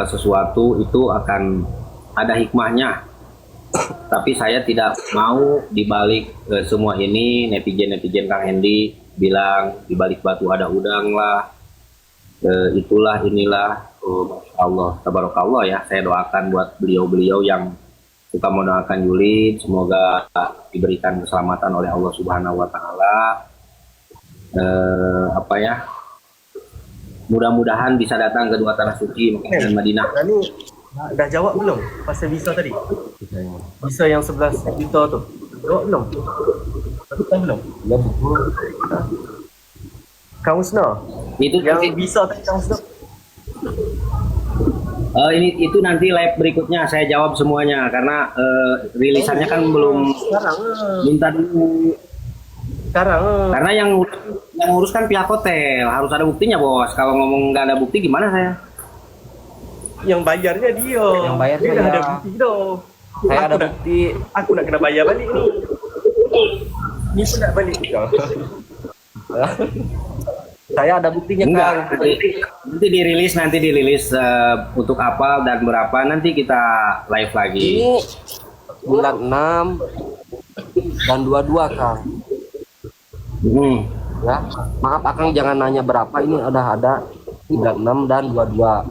sesuatu itu akan ada hikmahnya. Tapi saya tidak mau dibalik semua ini netizen Kang Hendi bilang dibalik batu ada udang lah, itulah inilah. Masya Allah, tabarakallah ya. Saya doakan buat beliau-beliau yang suka mendoakan Julid, semoga diberikan keselamatan oleh Allah Subhanahu Wa Taala. Apa ya? Mudah-mudahan bisa datang ke dua tanah suci Mekah dan Madinah. Ini dah jawab belum pasal visa tadi? Visa yang 11 juta tu. Jawab belum? Kan belum? Ya betul. Kang Husna, Itu yang nanti, visa tadi Kang Husna. itu nanti live berikutnya saya jawab semuanya karena rilisannya kan belum Sekarang minta dulu. sekarang Karena yang ngurus kan pihak hotel, harus ada buktinya bos. Kalau ngomong nggak ada bukti gimana saya? yang bayarnya dia. Yang bayarnya dia dah dia. ada bukti dah. Saya ada Aku nak- bukti. Aku nak kena bayar balik ni. Ni pun nak balik juga. Saya ada buktinya Enggak, Kang. nanti dirilis untuk apa dan berapa nanti kita live lagi. Ini 96 dan 22 Kang. Ya, maaf Akang jangan nanya berapa, ini udah ada 96 dan 22.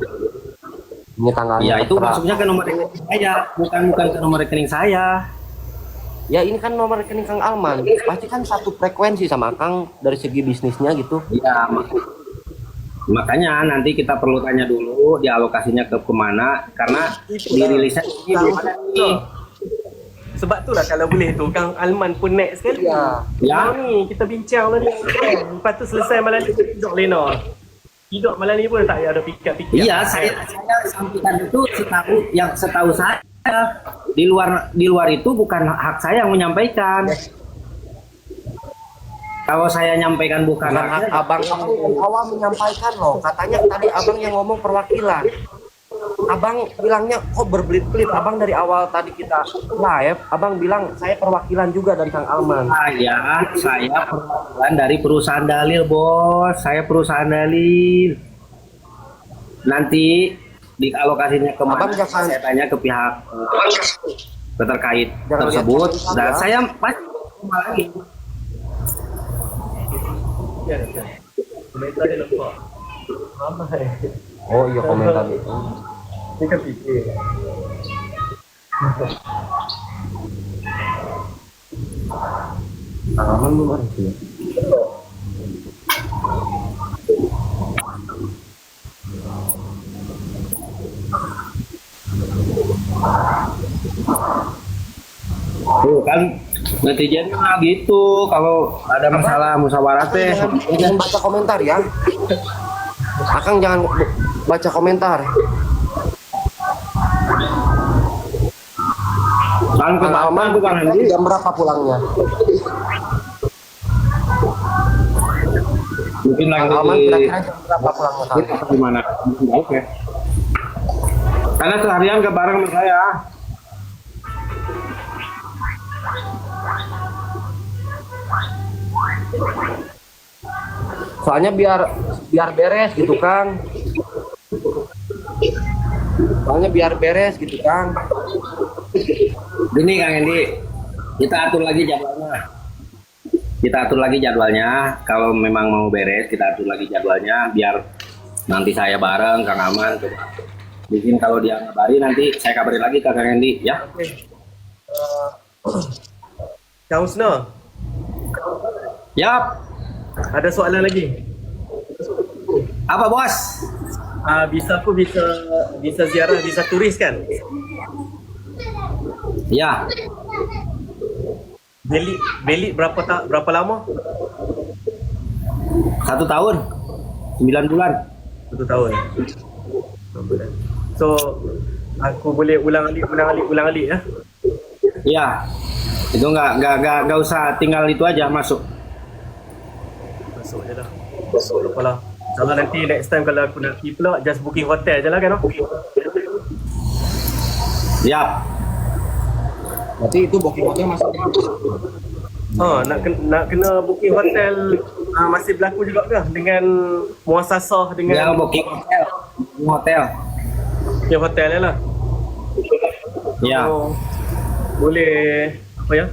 Ini tanggalnya. Ya itu tertera. masuknya ke nomor rekening saya, bukan ke nomor rekening saya. Ya ini kan nomor rekening Kang Alman. Pasti kan satu frekuensi sama Kang dari segi bisnisnya gitu. Ya Makanya nanti kita perlu tanya dulu dialokasinya ke kemana karena dirilisnya ini belum ada nih. Sebab tu lah kalau boleh tu Kang Alman pun naik sekali. Ya. Ya. Ni kita bincang lah ni. Lepas tu selesai malam ni kita tidur Lena. Tidur malam ni pun tak payah ada fikir-fikir. Iya, saya sampaikan itu setahu saya di luar itu bukan hak saya yang menyampaikan. Kalau saya nyampaikan bukan Bukan hak hak abang dari awal menyampaikan loh. Katanya tadi abang yang ngomong perwakilan. Abang bilangnya kok berbelit-belit. Abang dari awal tadi kita live, abang bilang saya perwakilan juga dari Kang Alman. Saya perwakilan dari perusahaan dalil, Bos. Saya perusahaan dalil. Nanti dialokasinya kemana? Abang jangan- Saya tanya ke pihak terkait Jangan tersebut lihat dan ya. saya pasti lagi. Ya, ya. Komentar dia nampak. Ramai. Oh iya komentar itu. Ni kan fikir. Kang Alman belum ada sih. Tuh kan netizen mah gitu kalau ada masalah musyawarah teh. Jangan baca komentar ya. Akang jangan baca komentar. Kan ke Kang Alman bukan Hendy. jam berapa pulangnya? Mungkin Kang lagi Alman di kira-kira jam berapa pulangnya? Kang? itu gimana? Oke. Karena seharian ke bareng sama saya. Soalnya biar beres gitu Kang. Soalnya biar beres gitu Kang. Gini Kang Hendy, kita atur lagi jadwalnya. Kita atur lagi jadwalnya. Kalau memang mau beres, kita atur lagi jadwalnya biar nanti saya bareng Kang Aman. Bikin kalau dia ngabari nanti saya kabarin lagi ke Kang Hendy ya. Kang Husna, Yap. ada soalan lagi? Apa bos? Visa aku bisa ziarah, bisa turis kan? Ya. Belik berapa lama? 1 tahun 9 bulan. 1 tahun. 6 bulan. So aku boleh ulang alik ya. Iya. Itu nggak usah tinggal itu aja masuk. Masuk je lah. Masuk lah. InsyaAllah nanti next time kalau aku nak pergi pula, just booking hotel je lah kan? Yap. Berarti itu booking-booking masuk. Nak kena booking hotel masih berlaku juga ke dengan muasasah Yang dengan booking hotel. booking hotel je lah. Ya. Oh, boleh apa ya?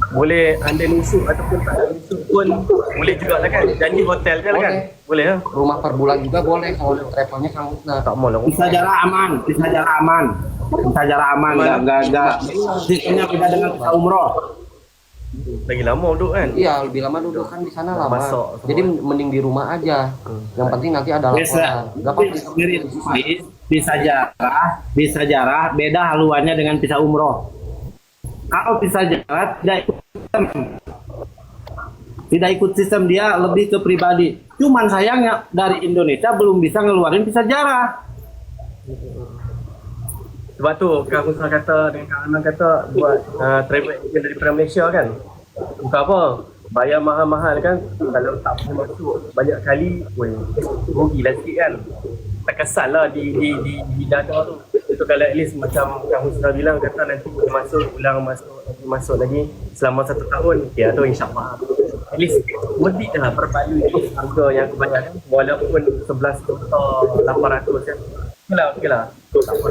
Boleh anda nusuk ataupun tak ada nusuk pun boleh juga lah kan? Janji hotel je lah kan? Boleh ya? Rumah per bulan juga boleh kalau travelnya Kang Husna. Tak mau lah. Bisa jarak aman. Nggak. Sistemnya beda dengan visa umroh. Lagi lama duduk kan? Iya, lebih lama duduk kan di sana lama. Masuk semua. Jadi mending di rumah aja. Yang penting nanti ada laporan. Dapat Bisa jarah beda haluannya dengan visa umroh. Kalau visa jarah tidak ikut sistem dia lebih ke pribadi. Cuman sayangnya dari Indonesia belum bisa ngeluarin visa jarah. Sebab tu Kang Husna kata dengan Kang Anan kata buat travel agent daripada Malaysia kan. Bukan apa, bayar mahal-mahal kan, kalau tak boleh masuk banyak kali, rugilah sikit kan. Terkesan lah di dada tu. Itu kalau at least macam Kang Husna bilang kata nanti boleh masuk lagi selama 1 tahun. Ya tu insyaAllah. At least mudik lah perbalui harga yang aku bayar kan. Walaupun 11,800 kan. Okey lah. Tak apa.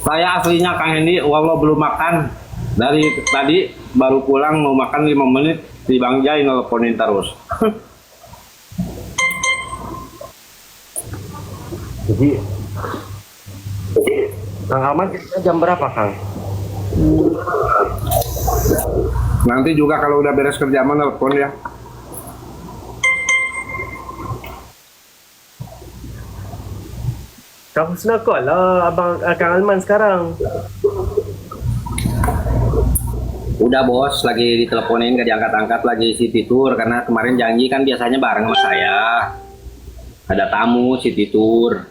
Saya aslinya Kang Hendy, wallah belum makan dari tadi, baru pulang mau makan 5 menit Si Bang Jai nelponin terus. Jadi Kang Alman jam berapa Kang? Nanti juga kalau udah beres kerja mah nelpon ya. Kang Husna call lah abang Kang Alman sekarang. Udah bos, lagi diteleponin gak diangkat-angkat lagi City Tour karena kemarin janji kan biasanya bareng sama saya. Ada tamu City Tour.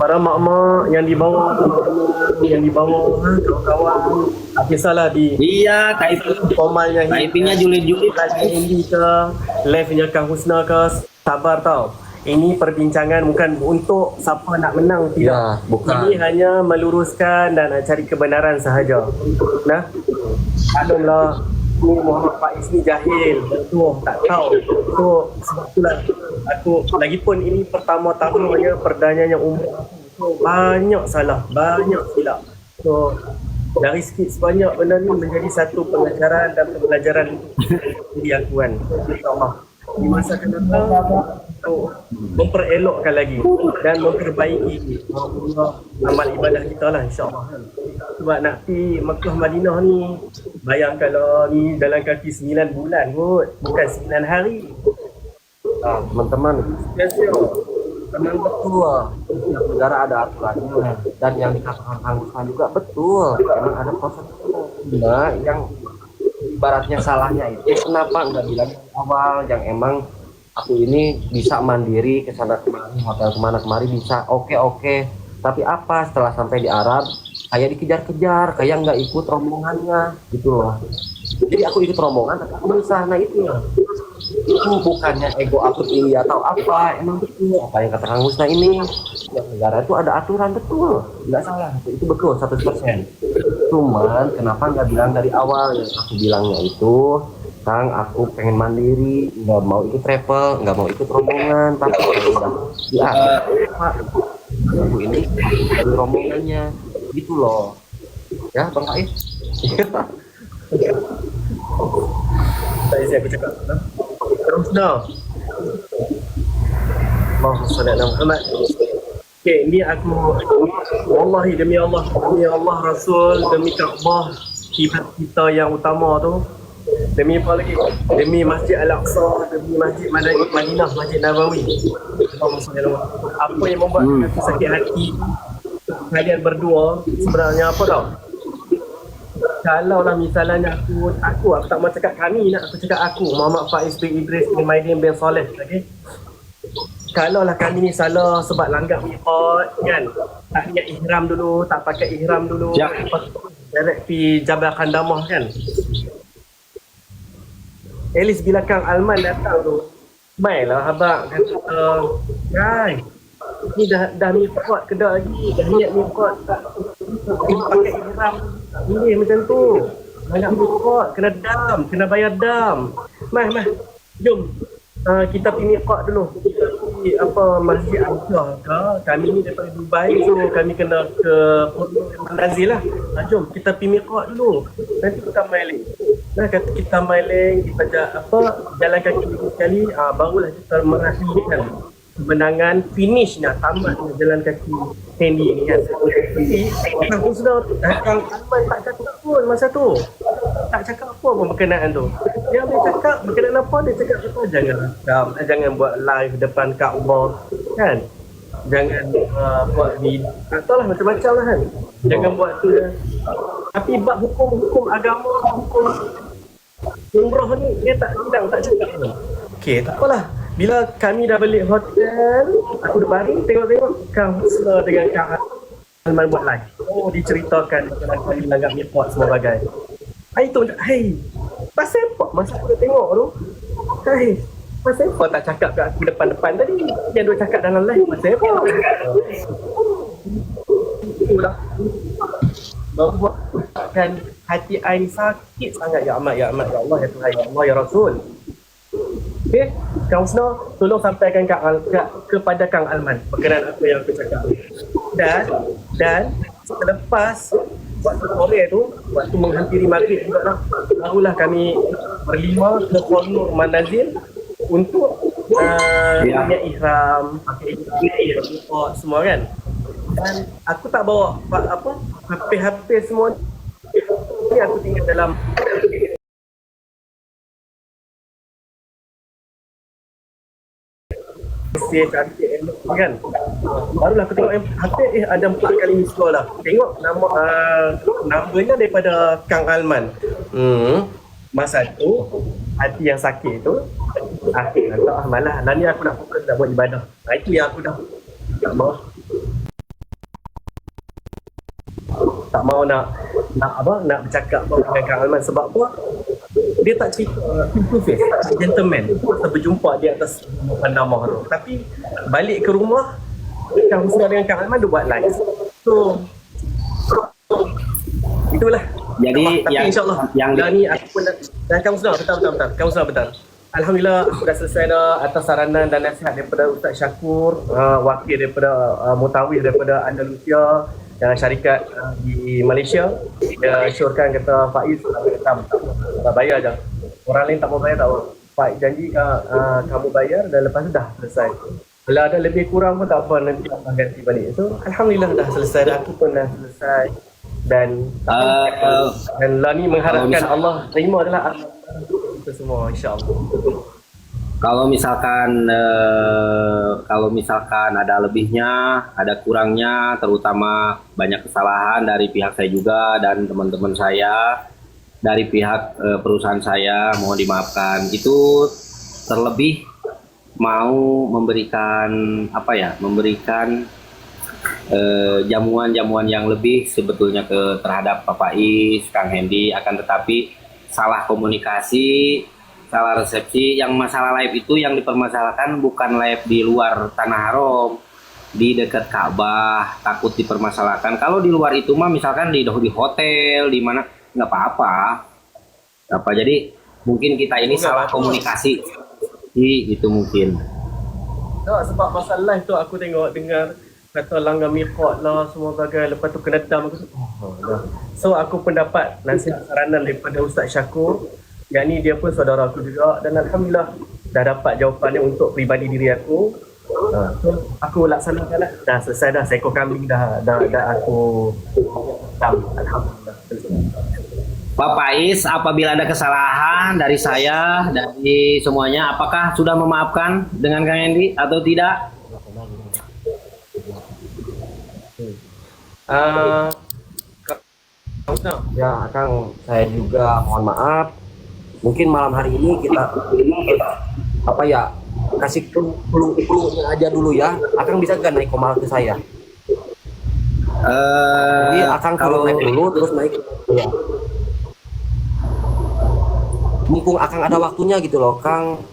Para mak-mak yang di bawah, kawan-kawan, tak kisahlah di Iya, formalnya typingnya julid-julid. Andy ke, live-nya Kang Husna ke, sabar tau. Ini perbincangan bukan untuk siapa nak menang, tidak. Ya, bukan. Ini hanya meluruskan dan nak cari kebenaran sahaja. Nah, aduhlah, ni Muhammad Faiz ni jahil, betul, tak tahu. So, sebab itulah aku, lagipun ini pertama tahunnya perdananya umur aku. So, banyak salah, banyak silap. So, dari sikit sebanyak benda ni menjadi satu pengajaran dan pembelajaran untuk diri aku kan. InsyaAllah. Di masa akan datang, untuk memperelokkan lagi dan memperbaiki amal ibadah kita lah insyaAllah. Sebab nak pergi Makkah Madinah ni, bayangkanlah ni dalam kaki 9 bulan kot, bukan 9 hari. Teman-teman, Biasa. memang betul setiap negara ada aturannya dan yang dikatakan Kang Husna juga betul, memang ada prosedurnya. Nah, yang ibaratnya salahnya itu kenapa nggak bilang dari awal yang emang aku ini bisa mandiri ke sana kemari, hotel kemana kemari bisa, oke, tapi apa setelah sampai di Arab kayak dikejar-kejar, kayak nggak ikut rombongannya gitu loh. Jadi aku ikut rombongan tapi aku berusaha. Nah itu bukannya ego aku tinggi atau apa, emang betul apa yang kata Kang Husna ini, setiap negara itu ada aturan, betul, nggak salah, itu betul 100%. Cuman kenapa nggak bilang dari awal? Yang aku bilangnya itu, Kang, aku pengen mandiri, nggak mau ikut travel, nggak mau ikut rombongan, tapi udah ya Pak, aku ini dari rombongannya gitu loh ya Bang Faiz. Tak isi aku cakap. Terus dah. Allahumma salli ala Muhammad. Okay, ni aku wallahi demi Allah Rasul, demi Kaabah kita yang utama tu, demi apa lagi? Demi Masjid Al-Aqsa, demi Masjid Madinah, Masjid Nabawi. Allahumma salli ala Muhammad. Apa yang membuat aku sakit hati kalian berdua sebenarnya apa tau? Kalau lah misalnya aku tak mau cakap kami, nak aku cakap aku Muhammad Faiz bin Idris bin Maidin bin Saleh, okay? Kalau lah kami ni salah sebab langgar miqat kan, tak niat ihram dulu, tak pakai ihram dulu, Ya. direct pergi Jabal Khandamah kan. At least bila Kang Alman datang tu, baiklah abang kata, guys, ni dah miqat ke dah lagi, dah niat miqat tak pakai ihram, tak boleh macam tu. Banyak miqat, kena bayar dam. Mas, jom. Kita pergi miqat dulu. Kita pergi Masjid Aqsa ke. Kami ni daripada Dubai, so kami kena ke Mandazil lah. Jom kita pergi miqat dulu. Nanti kita mailing. Nah, kata kita mailing, kita jalan kaki sekali, barulah kita merasmikan kemenangan, finishnya, tamatnya jalan kaki Handy ni kan. Jadi Kang Husna, Kang Alman tak cakap pun masa tu, tak cakap apa pun berkenaan tu. Yang dia cakap berkenaan apa, dia cakap apa, jangan buat live depan Kaabah kan, jangan buat di tak tahulah macam-macam lah kan, jangan buat tu kan. Tapi bab hukum agama, hukum umrah ni dia tak cakap pun. Okey, tak apalah. Bila kami dah balik hotel, aku dah baring tengok Kang Husna dengan Kang Alman buat live. Oh, diceritakan kalau kami langgar miqat semua bagai. Hai tu, pasal apa? Masa aku dah tengok tu, pasal apa tak cakap kat aku depan-depan tadi? Yang dia cakap dalam live, pasal apa? Itulah. membuatkan hati I ni sakit sangat. Ya amat, ya amat, ya Allah, ya Tuhan, ya Allah, ya Rasul. Okey, Kang Husna, tolong sampaikan kepada Kang Alman berkenaan apa yang aku cakap. Dan selepas waktu sore tu, waktu menghampiri maghrib juga lah, barulah kami berlima ke Kuala Nur Manazil untuk niat ihram, pakai ihram semua kan. Dan aku tak bawa HP semua ni, aku tinggal dalam cantik kan. Barulah aku tengok HP ada 4 kali miss call lah. Tengok namanya daripada Kang Alman. Masa tu hati yang sakit tu akhir tak malah lah ni aku nak fokus nak buat ibadah. Itu yang aku dah tak mau nak bercakap dengan Kang Alman. Sebab apa? Dia tak cerita simple face, gentleman. Kita berjumpa di atas pandamah tu. Tapi balik ke rumah, Kang Husna dengan Kang Alman dia buat live. So itulah. Jadi tapi insyaAllah yang ni aku pun dan Kang Husna, betul. Kang Husna betul. Alhamdulillah aku dah selesai dah atas saranan dan nasihat daripada Ustaz Syakur, wakil daripada Mutawif daripada Andalusia dan syarikat di Malaysia. Dia syorkan kata Faiz tak bayar je. Orang lain tak mau bayar tak apa. Faiz janji kamu bayar dan lepas tu dah selesai. Kalau ada lebih kurang pun tak apa, nanti akan ganti balik. So Alhamdulillah dah selesai dah, aku pun dah selesai. Dan lah ni mengharapkan Allah terima adalah kita semua insya-Allah. Kalau misalkan ada lebihnya, ada kurangnya, terutama banyak kesalahan dari pihak saya juga dan teman-teman saya, dari pihak perusahaan saya, mohon dimaafkan. Itu terlebih mau memberikan jamuan-jamuan yang lebih sebetulnya terhadap Pak Faiz, Kang Hendy, akan tetapi salah komunikasi, salah resepsi. Yang masalah live itu yang dipermasalahkan bukan live di luar Tanah Haram, di dekat Ka'bah, takut dipermasalahkan. Kalau di luar itu mah misalkan di hotel, di mana, nggak apa-apa. Jadi mungkin kita ini salah komunikasi. Itu mungkin. Sebab masalah itu aku dengar kata langgar miqat lah semua bagai, lepas tu kena dam aku. So aku pun dapat nasihat saranan daripada Ustaz Syakur, yang ni dia pun saudara aku juga, dan Alhamdulillah dah dapat jawapannya untuk peribadi diri aku. So aku laksanakan lah. Dah selesai dah, seekor kambing dah aku dam. Alhamdulillah selesai. Pak Faiz, apabila ada kesalahan dari saya, dari semuanya, apakah sudah memaafkan dengan Kang Hendy atau tidak? Ya Kang, saya juga mohon maaf. Mungkin malam hari ini kita kasih peluang aja dulu ya. Akang bisa gak naik komal ke saya? Jadi Akang kalau naik dulu terus naik ya. Mumpung Akang ada waktunya gitu loh Kang.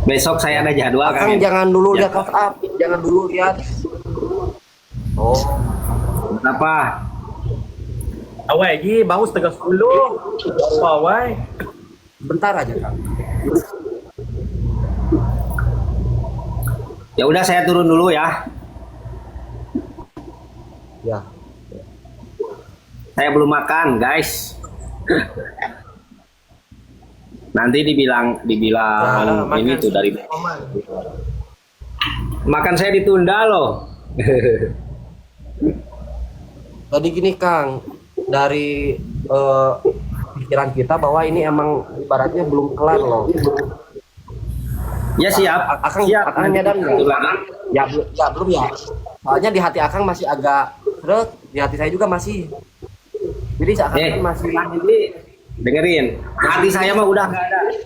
Besok saya ada jadwal. Akang jangan dulu lihat WhatsApp, jangan dulu lihat. Oh, kenapa? Awal lagi baru setengah 10. Apa awal? bentar aja Kang. Ya udah, saya turun dulu ya. Ya. Saya belum makan, guys. Nanti dibilang ini tuh dari makan saya ditunda loh. Tadi gini Kang, dari pikiran kita bahwa ini emang ibaratnya belum kelar loh. Ya siap. Akang nyadar nggak? Ya belum ya. Soalnya di hati Akang masih agak seret, di hati saya juga masih. Jadi Akang masih. Dengerin, hati saya mah udah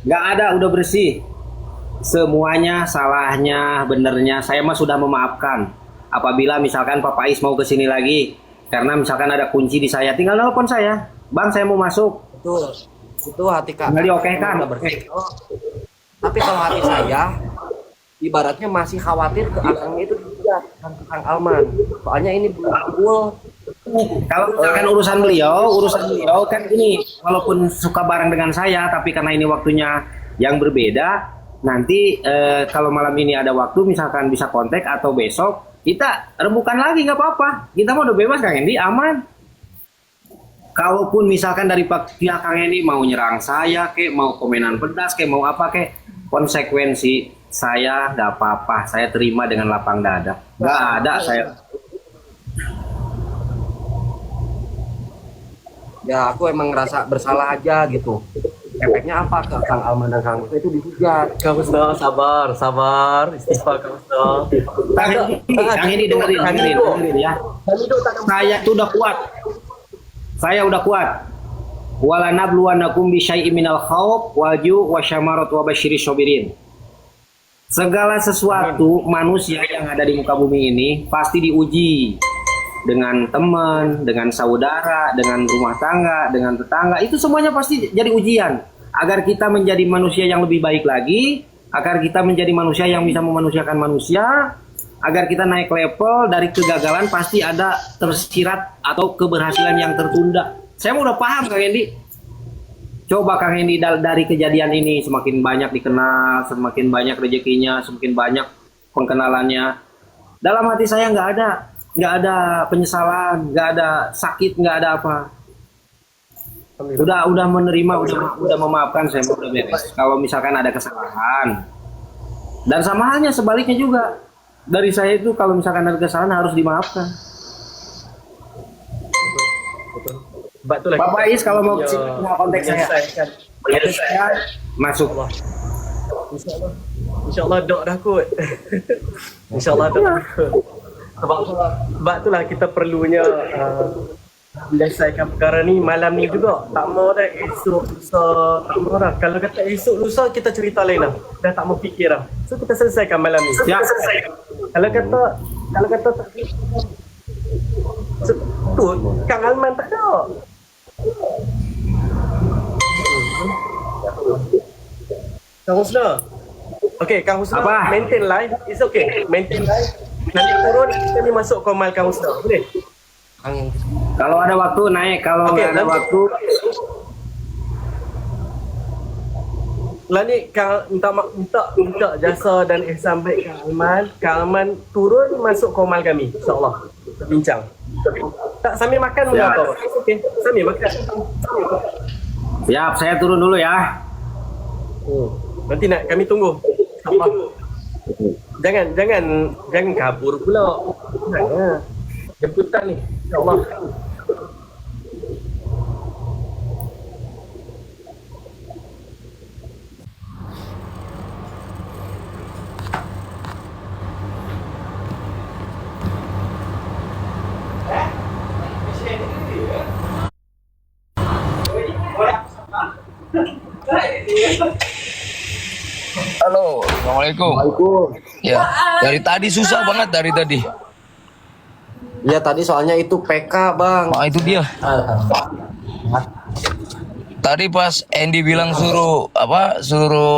nggak ada, udah bersih. Semuanya, salahnya, benernya, saya mah sudah memaafkan. Apabila misalkan Pak Faiz mau kesini lagi, karena misalkan ada kunci di saya, tinggal telepon saya, Bang saya mau masuk. Itu hati Kak. Tinggal diokekan. Tapi kalau hati saya, ibaratnya masih khawatir ke Akang itu juga, Kang Alman. Soalnya ini belum full. Kalau misalkan urusan beliau kan ini walaupun suka bareng dengan saya, tapi karena ini waktunya yang berbeda, nanti kalau malam ini ada waktu misalkan bisa kontak atau besok kita rembukan lagi nggak apa-apa. Kita mau udah bebas Kang Hendy, aman. Kalaupun misalkan dari pihak Kang Hendy mau nyerang saya, kayak mau komenan pedas, kayak mau apa, kayak konsekuensi saya nggak apa-apa, saya terima dengan lapang dada. Nggak ada saya. Ya aku emang ngerasa bersalah aja gitu. Efeknya apa ke Kang Alman dan Kang Husna itu dihujat. Kang Husna, sabar, istighfar Kang Husna. Kang Hendy dengerin ya. Saya tuh udah kuat. Saya udah kuat. Wala nabluwannakum bi syai'in minal khauf wal ju' wasyamarat wa basyirish sabirin. Segala sesuatu manusia yang ada di muka bumi ini pasti diuji dengan teman, dengan saudara, dengan rumah tangga, dengan tetangga. Itu semuanya pasti jadi ujian agar kita menjadi manusia yang lebih baik lagi, agar kita menjadi manusia yang bisa memanusiakan manusia, agar kita naik level. Dari kegagalan pasti ada tersirat atau keberhasilan yang tertunda. Saya udah paham Kang Hendy. Coba Kang Hendy dari kejadian ini semakin banyak dikenal, semakin banyak rezekinya, semakin banyak pengkenalannya. Dalam hati saya nggak ada penyesalan, nggak ada sakit, nggak ada apa. Udah menerima, udah memaafkan, saya udah beres. Kalau misalkan ada kesalahan, dan sama halnya sebaliknya juga dari saya itu kalau misalkan ada kesalahan harus dimaafkan. Bapak Is kalau mau konteks saya, masuk. InsyaAllah dok dah kot. InsyaAllah dok. Sebab itulah kita perlunya menyelesaikan perkara ni malam ni juga. Tak mau dah esok lusa, tak mau dah. Kalau kata esok lusa kita cerita lain dah. Dah tak mau fikir dah. So kita selesaikan malam ni. Siap. Kalau kata tak tu Kang Alman tak ada. Kang Husna. Okay, Kang Husna Apa? maintain live. It's okay. Maintain live. Nanti turun kita ni masuk komal Kang Husna. Boleh? Kalau ada waktu naik, kalau nggak ada waktu. Lah ni Kang minta jasa dan ihsan baik Kang Alman turun masuk komal kami insya-Allah. Bincang. Tak sambil makan mengapa? Okey, sambil makan. Siap, saya turun dulu ya. Nanti nak kami tunggu. Apa? Jangan kabur pula. Jangan. Jemputan ni. Insya-Allah. Halo, assalamualaikum. Ya, dari tadi susah banget dari tadi. Ya tadi soalnya itu PK bang. Itu dia. Tadi pas Hendy bilang suruh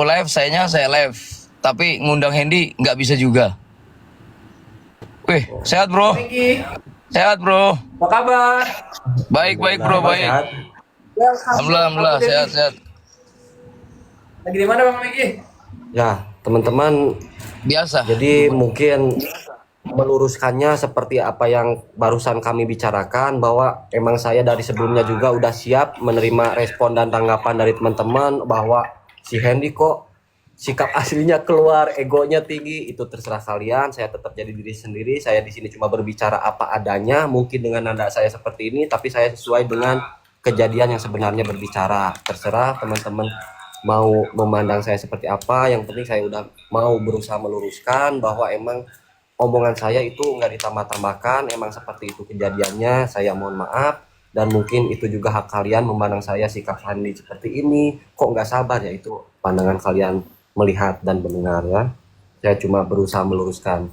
live, saya live. Tapi ngundang Hendy nggak bisa juga. Wih, sehat bro? Sehat bro? Apa kabar? Baik bro, baik. Alhamdulillah, sehat. Lagi di mana bang Megi? Ya teman-teman, Biasa. jadi mungkin meluruskannya seperti apa yang barusan kami bicarakan, bahwa emang saya dari sebelumnya juga udah siap menerima respon dan tanggapan dari teman-teman bahwa si Hendy kok sikap aslinya keluar, egonya tinggi. Itu terserah kalian, saya tetap jadi diri sendiri. Saya di sini cuma berbicara apa adanya, mungkin dengan nada saya seperti ini, tapi saya sesuai dengan kejadian yang sebenarnya berbicara. Terserah teman-teman mau memandang saya seperti apa, yang penting saya udah mau berusaha meluruskan bahwa emang omongan saya itu nggak ditambah-tambahkan, emang seperti itu kejadiannya. Saya mohon maaf, dan mungkin itu juga hak kalian memandang saya sikap Hendy seperti ini kok nggak sabar, ya itu pandangan kalian melihat dan mendengar ya. Saya cuma berusaha meluruskan.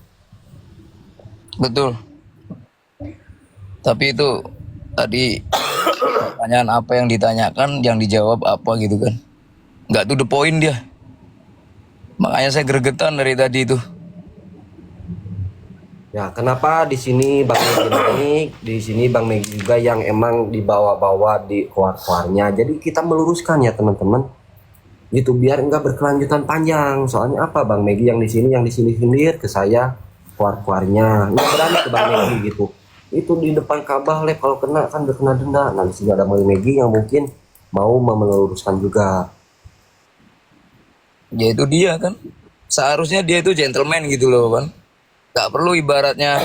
Betul. Tapi itu tadi pertanyaan apa yang ditanyakan, yang dijawab apa gitu kan. Nggak to the point dia. Makanya saya gregetan dari tadi itu. Ya, kenapa di sini Bang Megi naik, di sini Bang Megi juga yang emang dibawa-bawa di keluar-keluarnya. Jadi kita meluruskan ya teman-teman, gitu biar enggak berkelanjutan panjang. Soalnya apa Bang Megi yang di sini sindir ke saya keluar-keluarnya, nggak berani ke Bang Megi gitu. Itu di depan Ka'bah lep kalau kena kan udah kena denda. Nah di sini ada Bang Megi yang mungkin mau meluruskan juga. Ya itu dia kan. Seharusnya dia itu gentleman gitu loh kan. Gak perlu ibaratnya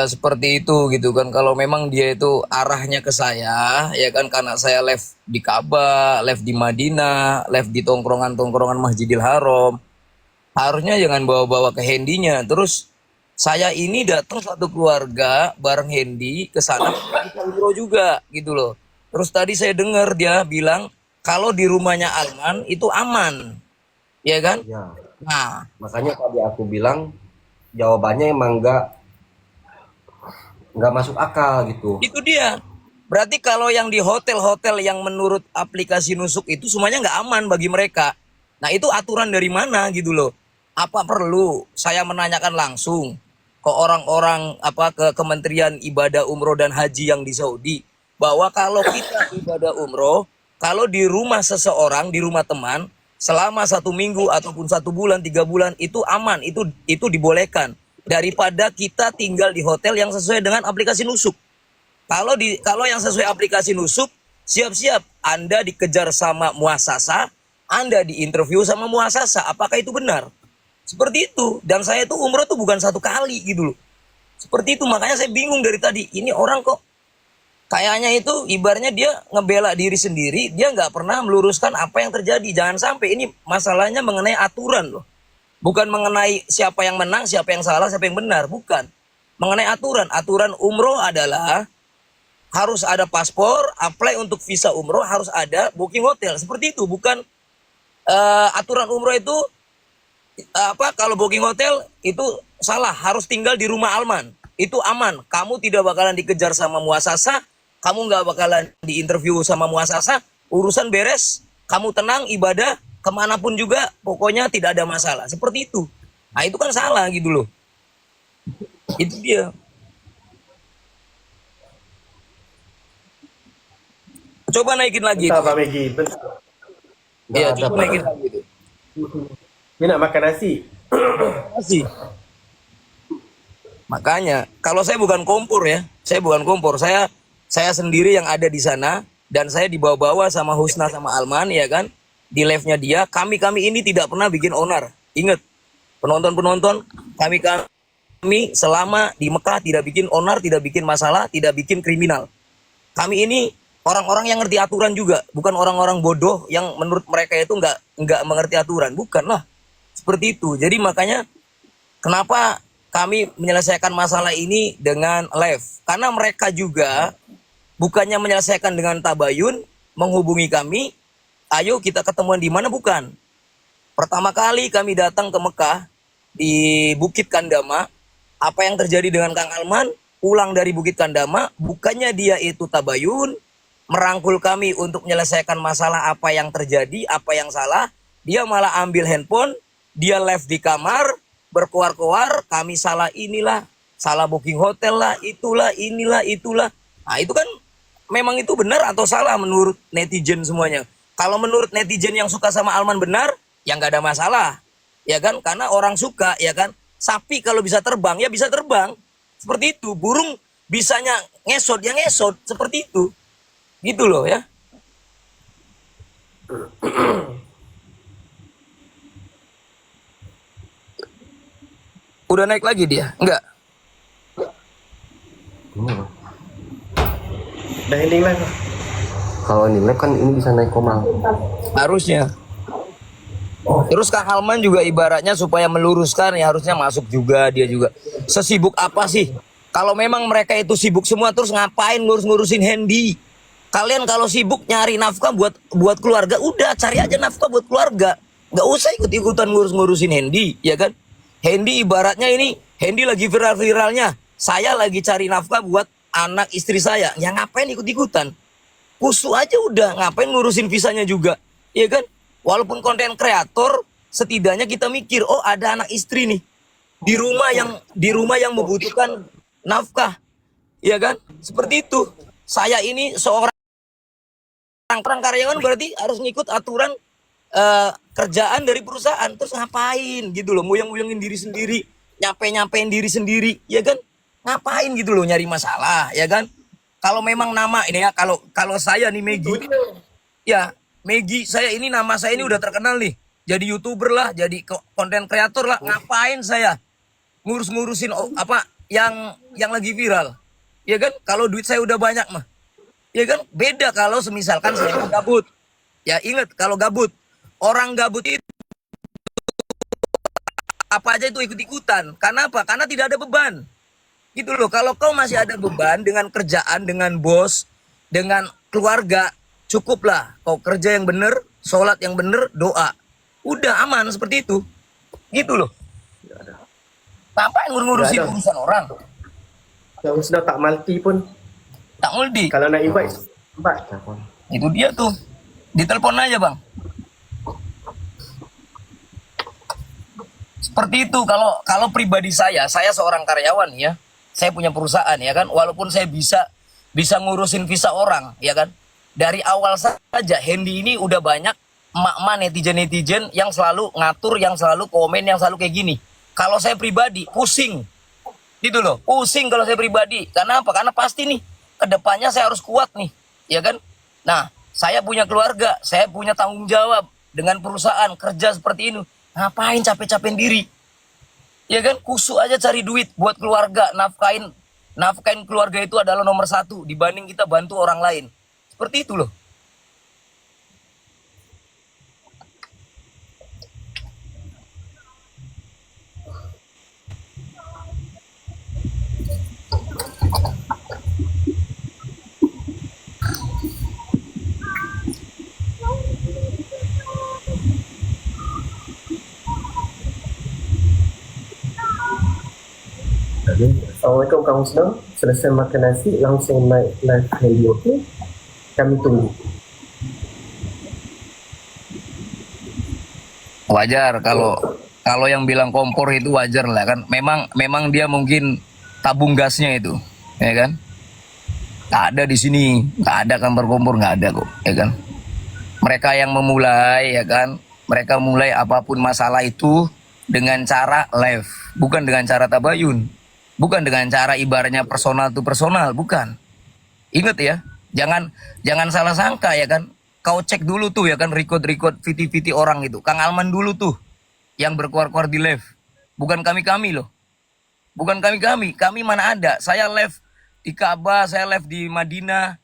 seperti itu gitu kan. Kalau memang dia itu arahnya ke saya, ya kan karena saya live di Ka'bah, live di Madinah, live di tongkrongan-tongkrongan Masjidil Haram. Harusnya jangan bawa-bawa ke Hendinya. Terus saya ini datang satu keluarga bareng Hendi ke sana kita umroh juga gitu loh. Terus tadi saya dengar dia bilang kalau di rumahnya Alman itu aman, ya kan? Ya, Nah, makanya tadi aku bilang jawabannya emang nggak masuk akal gitu. itu dia. Berarti kalau yang di hotel-hotel yang menurut aplikasi nusuk itu semuanya nggak aman bagi mereka. Nah itu aturan dari mana gitu loh. Apa perlu saya menanyakan langsung ke orang-orang apa ke Kementerian Ibadah Umroh dan Haji yang di Saudi bahwa kalau kita ibadah umroh, kalau di rumah seseorang, di rumah teman, selama 1 minggu ataupun 1 bulan, 3 bulan itu aman, itu dibolehkan daripada kita tinggal di hotel yang sesuai dengan aplikasi nusuk. Kalau yang sesuai aplikasi nusuk, siap-siap Anda dikejar sama muasasa, Anda diinterview sama muasasa, apakah itu benar? Seperti itu. Dan saya tuh umroh tuh bukan 1 kali gitu loh. Seperti itu, makanya saya bingung dari tadi. Ini orang kok kayaknya itu ibaratnya dia ngebela diri sendiri, dia nggak pernah meluruskan apa yang terjadi. Jangan sampai ini masalahnya mengenai aturan loh. Bukan mengenai siapa yang menang, siapa yang salah, siapa yang benar, bukan. Mengenai aturan, aturan umroh adalah harus ada paspor, apply untuk visa umroh, harus ada booking hotel. Seperti itu, bukan aturan umroh itu apa kalau booking hotel itu salah, harus tinggal di rumah Alman. Itu aman, kamu tidak bakalan dikejar sama muasasa, kamu nggak bakalan diinterview sama muasasa, urusan beres, kamu tenang ibadah kemanapun juga, pokoknya tidak ada masalah. Seperti itu. Nah itu kan salah gitu loh. Itu dia. Coba naikin lagi Bentar itu. Bang Megi, bentar. Nggak Iya, ada coba Bang. naikin lagi itu. Dia nak makan nasi. Masih. Makanya, kalau saya bukan kompor ya, saya bukan kompor, saya sendiri yang ada di sana dan saya dibawa-bawa sama Husna sama Alman ya kan, di live-nya dia, kami ini tidak pernah bikin onar. Ingat, penonton-penonton, kami selama di Mekah tidak bikin onar, tidak bikin masalah, tidak bikin kriminal. Kami ini orang-orang yang ngerti aturan juga, bukan orang-orang bodoh yang menurut mereka itu nggak mengerti aturan, bukan lah. Seperti itu. Jadi makanya kenapa kami menyelesaikan masalah ini dengan live? Karena mereka juga bukannya menyelesaikan dengan tabayun, menghubungi kami, ayo kita ketemuan di mana, bukan. Pertama kali kami datang ke Mekah di Bukit Kandama, apa yang terjadi dengan Kang Alman? Pulang dari Bukit Kandama, bukannya dia itu tabayun, merangkul kami untuk menyelesaikan masalah apa yang terjadi, apa yang salah, dia malah ambil handphone, dia live di kamar, berkoar-koar, kami salah inilah, salah booking hotel lah, itulah, inilah, itulah. Nah itu kan memang itu benar atau salah menurut netizen semuanya. Kalau menurut netizen yang suka sama Alman benar, ya nggak ada masalah. Ya kan, karena orang suka, ya kan. Sapi kalau bisa terbang, ya bisa terbang. Seperti itu, burung bisanya ngesot, ya ngesot. Seperti itu. Gitu loh ya. Udah naik lagi dia? Enggak. Gimana? Dah ending live lah. Kalau ini live kan ini bisa naik komal. Harusnya. Terus Kang Alman juga ibaratnya supaya meluruskan ya harusnya masuk juga dia juga. Sesibuk apa sih? Kalau memang mereka itu sibuk semua terus ngapain ngurusin Hendy? Kalian kalau sibuk nyari nafkah buat keluarga, udah cari aja nafkah buat keluarga. Nggak usah ikut-ikutan ngurusin Hendy, ya kan? Hendy ibaratnya ini, Hendy lagi viral-viralnya. Saya lagi cari nafkah buat anak istri saya. Ya ngapain ikut-ikutan? Kusu aja udah, ngapain ngurusin visanya juga, ya kan? Walaupun konten kreator, setidaknya kita mikir, oh ada anak istri nih. di rumah yang membutuhkan nafkah, ya kan? Seperti itu. Saya ini seorang karyawan berarti harus ngikut aturan kerjaan dari perusahaan. Terus ngapain gitu loh, muyang-muyangin diri sendiri, nyampein diri sendiri, ya kan? Ngapain gitu loh nyari masalah, ya kan? Kalau memang nama ini ya, kalau saya nih Megi, ya Megi saya ini, nama saya ini udah terkenal nih. Jadi YouTuber lah, jadi konten kreator lah. Ngapain saya ngurusin apa yang lagi viral? Ya kan? Kalau duit saya udah banyak mah. Ya kan? Beda kalau semisalkan saya gabut. Ya ingat, kalau gabut, orang gabut itu apa aja itu ikut-ikutan. Karena apa? Karena tidak ada beban. Gitu loh. Kalau kau masih ada beban dengan kerjaan, dengan bos, dengan keluarga, cukuplah kau kerja yang bener, sholat yang bener, doa. Udah aman seperti itu. Gitu loh. Ngapain ngurusin urusan orang? Yang sudah tak multi pun. Tak multi. Kalau nak invite, Itu dia tuh. Ditelepon aja bang. Seperti itu. Kalau pribadi saya seorang karyawan ya. Saya punya perusahaan ya kan. Walaupun saya bisa ngurusin visa orang ya kan. Dari awal saja Hendy ini udah banyak emak-emak netizen yang selalu ngatur, yang selalu komen, yang selalu kayak gini. Kalau saya pribadi pusing. Gitu loh. Pusing kalau saya pribadi. Karena apa? Karena pasti nih kedepannya saya harus kuat nih. Ya kan? Nah, saya punya keluarga, saya punya tanggung jawab dengan perusahaan, kerja seperti ini. Ngapain capek-capekin diri? Ya kan, kusuk aja cari duit buat keluarga, nafkain keluarga itu adalah nomor satu dibanding kita bantu orang lain. Seperti itu loh. Assalamualaikum kawan semua. Selesai makan nasi, langsung naik live Hendy, okey? Kami tunggu. Wajar kalau yang bilang kompor itu wajar lah kan. Memang dia mungkin tabung gasnya itu, ya kan? Nggak ada di sini, nggak ada kamar kompor, nggak ada kok, ya kan? Mereka yang memulai, ya kan? Mereka mulai apapun masalah itu dengan cara live, bukan dengan cara tabayun, bukan dengan cara ibaratnya personal to personal, bukan. Ingat ya, jangan salah sangka ya kan. Kau cek dulu tuh ya kan, record VT orang itu. Kang Alman dulu tuh yang berkuar-kuar di live. Bukan kami loh. Bukan kami. Kami mana ada. Saya live di Ka'bah, saya live di Madinah.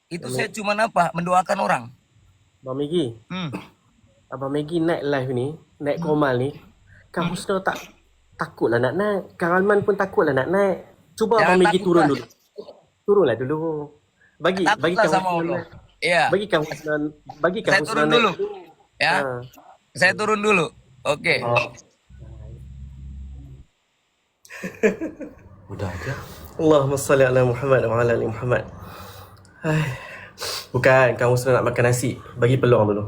Itu saya cuma apa? Mendoakan orang. Abang Megi, Abang Megi naik live ni, naik komal ni, Kang Husna takutlah nak naik. Kang Alman pun takutlah nak naik. Cuba Jangan Abang Megi takut turun lah. dulu. Turunlah dulu. Bagi Takutlah Kang sama Allah. Husna. Iya. Bagi Kang Husna, Saya turun dulu. Ya. Ha. Saya turun dulu. Oke. Udah aja. Allahumma salli ala Muhammad wa ala ali Muhammad. Hai. Bukan, Kang Husna nak makan nasi. Bagi peluang dulu.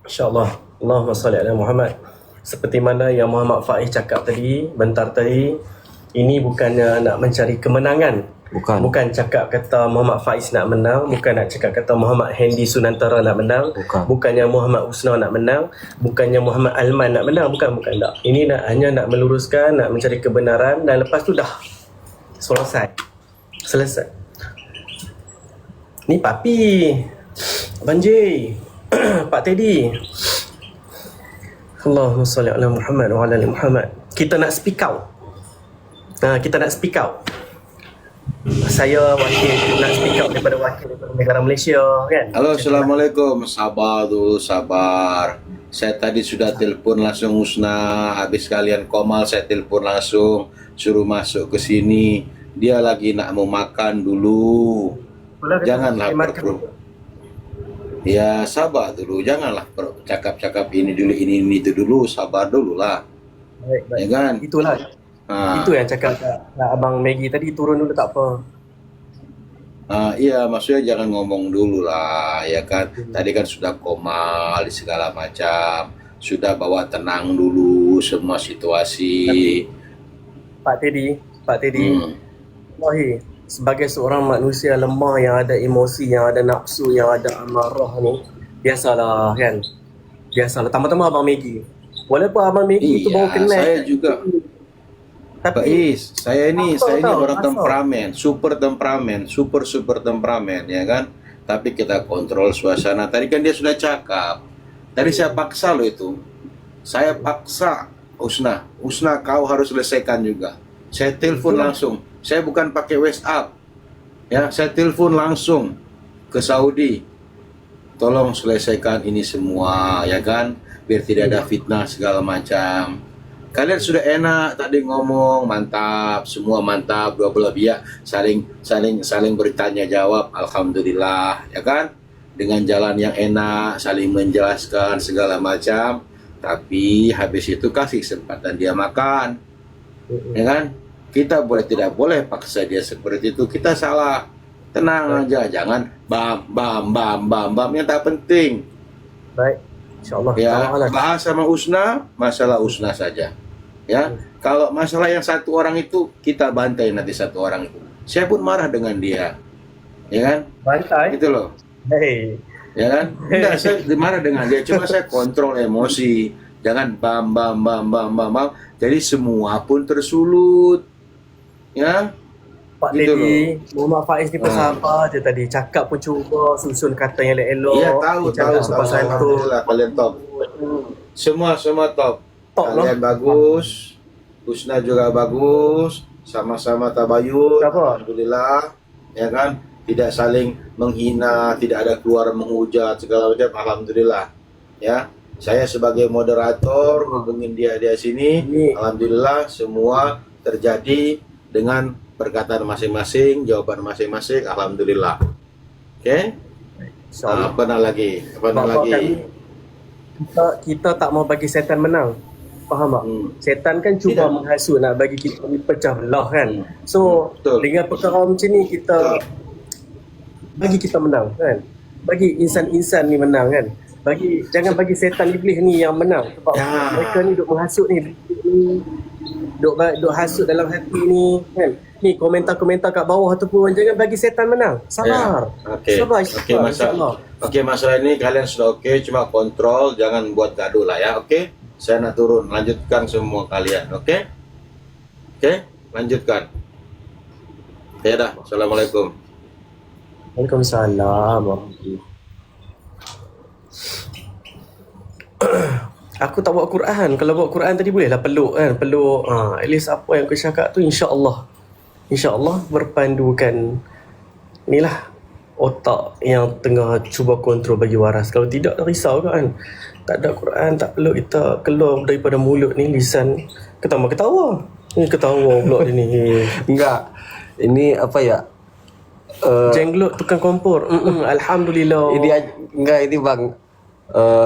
InsyaAllah. Allahumma salli ala Muhammad. Seperti mana yang Muhammad Faiz cakap tadi, bentar tadi, ini bukannya nak mencari kemenangan. Bukan cakap kata Muhammad Faiz nak menang, bukan nak cakap kata Muhammad Hendy Sunantara nak menang, bukannya Muhammad Husna nak menang, bukannya Muhammad Alman nak menang, bukan tak. Ini hanya nak meluruskan, nak mencari kebenaran dan lepas tu dah selesai. Ni Papi, Abang J, Pak Teddy. Allahumma salli ala Muhammad wa ala ali Muhammad. Kita nak speak out. Saya wakil nak speak out daripada negara Malaysia kan. Halo, Assalamualaikum. Sabar dulu, sabar. Saya tadi sudah telepon langsung Husna. Habis kalian komal, saya telepon langsung. Suruh masuk ke sini. Dia lagi nak mau makan dulu. Janganlah ya sabar dulu. Janganlah cakap-cakap ini dulu, ini itu dulu. Sabar dulu lah. Baik. Ya kan? Itulah. Itu yang cakap Abang Maggie tadi, turun dulu tak apa. Iya, maksudnya jangan ngomong dulu lah, ya kan. Tadi kan sudah komal di segala macam, sudah bawa tenang dulu, semua situasi. Pak Teddy, Hmm. wallahi, sebagai seorang manusia lemah yang ada emosi, yang ada nafsu, yang ada amarah ni, biasalah kan. Biasalah, tambah-tambah Abang Maggie. Walaupun Abang Maggie itu baru Iya, kenal, saya juga. Pak tapi Is, saya ini tahu, orang temperamen, super temperamen, ya kan? Tapi kita kontrol suasana. Tadi kan dia sudah cakap. Tadi saya paksa loh itu. Saya paksa Usna kau harus selesaikan juga. Saya telepon langsung. Saya bukan pakai WhatsApp. Ya, saya telepon langsung ke Saudi. Tolong selesaikan ini semua, ya kan? Biar tidak ada fitnah segala macam. Kalian sudah enak tadi ngomong, mantap, semua mantap, dua belah pihak saling bertanya jawab, alhamdulillah, ya kan? Dengan jalan yang enak, saling menjelaskan segala macam. Tapi habis itu kasih kesempatan dia makan, ya kan? Kita tidak boleh paksa dia seperti itu. Kita salah, tenang aja, jangan bam yang tak penting. baik. InsyaAllah. Ya, Allah. bahas sama Usna, masalah Usna saja. Ya, kalau masalah yang satu orang itu kita bantai nanti satu orang itu. Saya pun marah dengan dia, ya kan? Bantai. Itu loh, Hei. ya kan? Enggak, saya marah dengan dia, cuma saya kontrol emosi. Jangan bam. Jadi semua pun tersulut, ya. Pak Gitu Teddy, Muhammad Faiz ni pasal apa je tadi? Cakap pun cuba susun kata yang elok-elok. Iya tahu, Cakap sopan santun. alhamdulillah kalian top. Semua top. Top lah. Kalian bagus, Husna juga bagus, sama-sama tabayun, Kenapa? alhamdulillah, ya kan? Tidak saling menghina, tidak ada keluar menghujat segala macam, alhamdulillah. Ya, saya sebagai moderator hubungin dia sini, alhamdulillah semua terjadi dengan perkataan masing-masing, jawaban masing-masing, alhamdulillah. Oke? InsyaAllah. Apa nak lagi? Kita tak mau bagi setan menang. Faham tak? Setan kan cuba Tidak. menghasut nak bagi kita ni pecah belah kan. So, Betul. dengan perkara macam ni kita bagi kita menang kan. Bagi insan-insan ni menang kan. Jangan bagi setan iblis ni yang menang. Sebab Ya. mereka ni duk menghasut ni. Duk hasut dalam hati ni kan. Ni komentar-komentar kat bawah tu pun jangan bagi setan menang. Sabar. Ya, oke. Sabar. Oke, InsyaAllah. masalah ini kalian sudah oke, cuma kontrol, jangan buat gaduh lah ya, oke? Saya nak turun, lanjutkan semua kalian, oke? Oke, lanjutkan. Ya dah, assalamualaikum. Waalaikumsalam. Aku tak bawa Quran. Kalau bawa Quran tadi bolehlah peluk kan. Peluk. At least apa yang aku cakap tu insya-Allah. InsyaAllah berpandukan inilah otak yang tengah cuba kontrol bagi waras. Kalau tidak risau kan. Tak ada Quran, tak peluk, kita keluar daripada mulut ni lisan ketawa. Ni ketawa pula dia ni. Enggak. Ini apa ya? Jenglot tukang kompor. Alhamdulillah. Enggak ini Bang.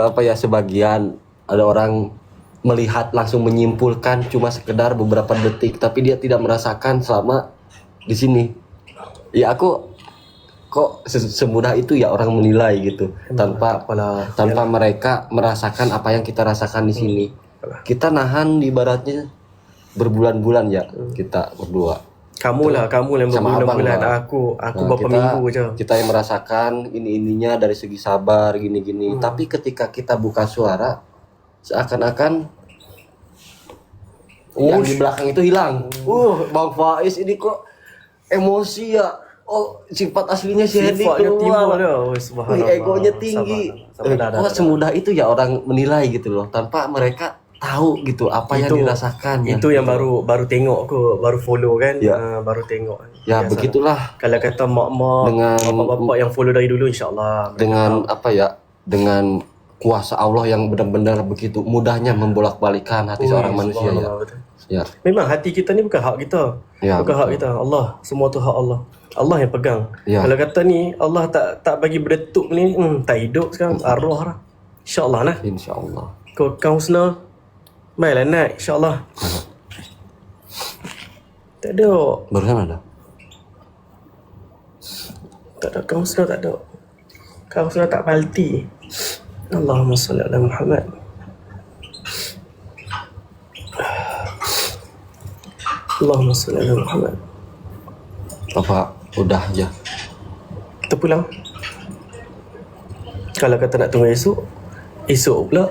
Apa ya, sebagian ada orang melihat langsung menyimpulkan cuma sekedar beberapa detik tapi dia tidak merasakan selama di sini. Ya aku kok semudah itu ya orang menilai gitu tanpa mereka merasakan apa yang kita rasakan di sini. Kita nahan ibaratnya berbulan-bulan ya kita berdua. Kamu yang Sama abang berbulan-bulan. lah. Aku Nah, beberapa minggu je. kita yang merasakan ininya dari segi sabar gini-gini. Tapi ketika kita buka suara seakan-akan yang di belakang itu hilang. Bang Faiz ini kok emosi ya. Oh, sifat aslinya si Hendy Sifatnya timbul keluar. dia. Oh, subhanallah. Egonya tinggi. Sabar. Semudah itu ya orang menilai gitu loh, tanpa mereka tahu gitu apa yang dirasakan. Itu yang baru tengok aku, baru follow kan. Ya. Baru tengok. Ya Biasalah. begitulah Kalau kata mak-mak, Dengan- bapak-bapak yang follow dari dulu insya-Allah. dengan apa ya, dengan kuasa Allah yang benar-benar begitu mudahnya membolak-balikan hati seorang manusia ya. Betul. Ya, Memang hati kita ni bukan hak kita. Ya, Bukan hak kita. Allah, semua tu hak Allah. Allah yang pegang. Ya. Kalau kata ni Allah tak bagi berdetuk ni, tak hidup sekarang, arwah lah. Insya-Allah nah. insyaallah. Kau Husna, mainlah naik insya-Allah. Tak ada. Barusan ada. Tak ada. Kau Husna tak ada. Kau Husna tak palti. Allahumma salli ala Muhammad. Allahumma salli ala Muhammad. Apa udah aja? Kita pulang. Kalau kata nak tunggu esok, esok pula.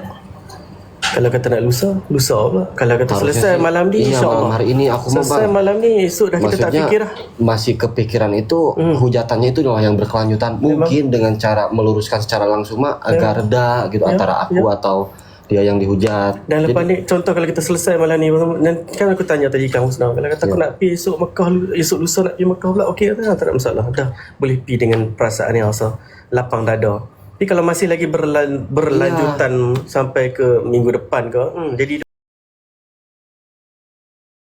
Kalau kata nak lusa, lusa pula. Kalau kata Harusnya selesai sih, malam ni, iya, insyaAllah. malam hari ini aku mau, selesai Bang. malam ni, esok dah kita tak Maksudnya fikir lah. masih kepikiran itu hujatannya itu adalah yang berkelanjutan. Mungkin dengan cara meluruskan secara langsung mah agak reda gitu antara aku atau dia yang dihujat. Dan lepas ni, contoh kalau kita selesai malam ni, dan kan aku tanya tadi Kang Husna, kalau kata aku nak pergi esok Mekah, esok lusa nak pergi Mekah pula, okey tak ada masalah. Dah boleh pergi dengan perasaan yang rasa lapang dada. Tapi kalau masih lagi berlanjutan sampai ke minggu depan ke, jadi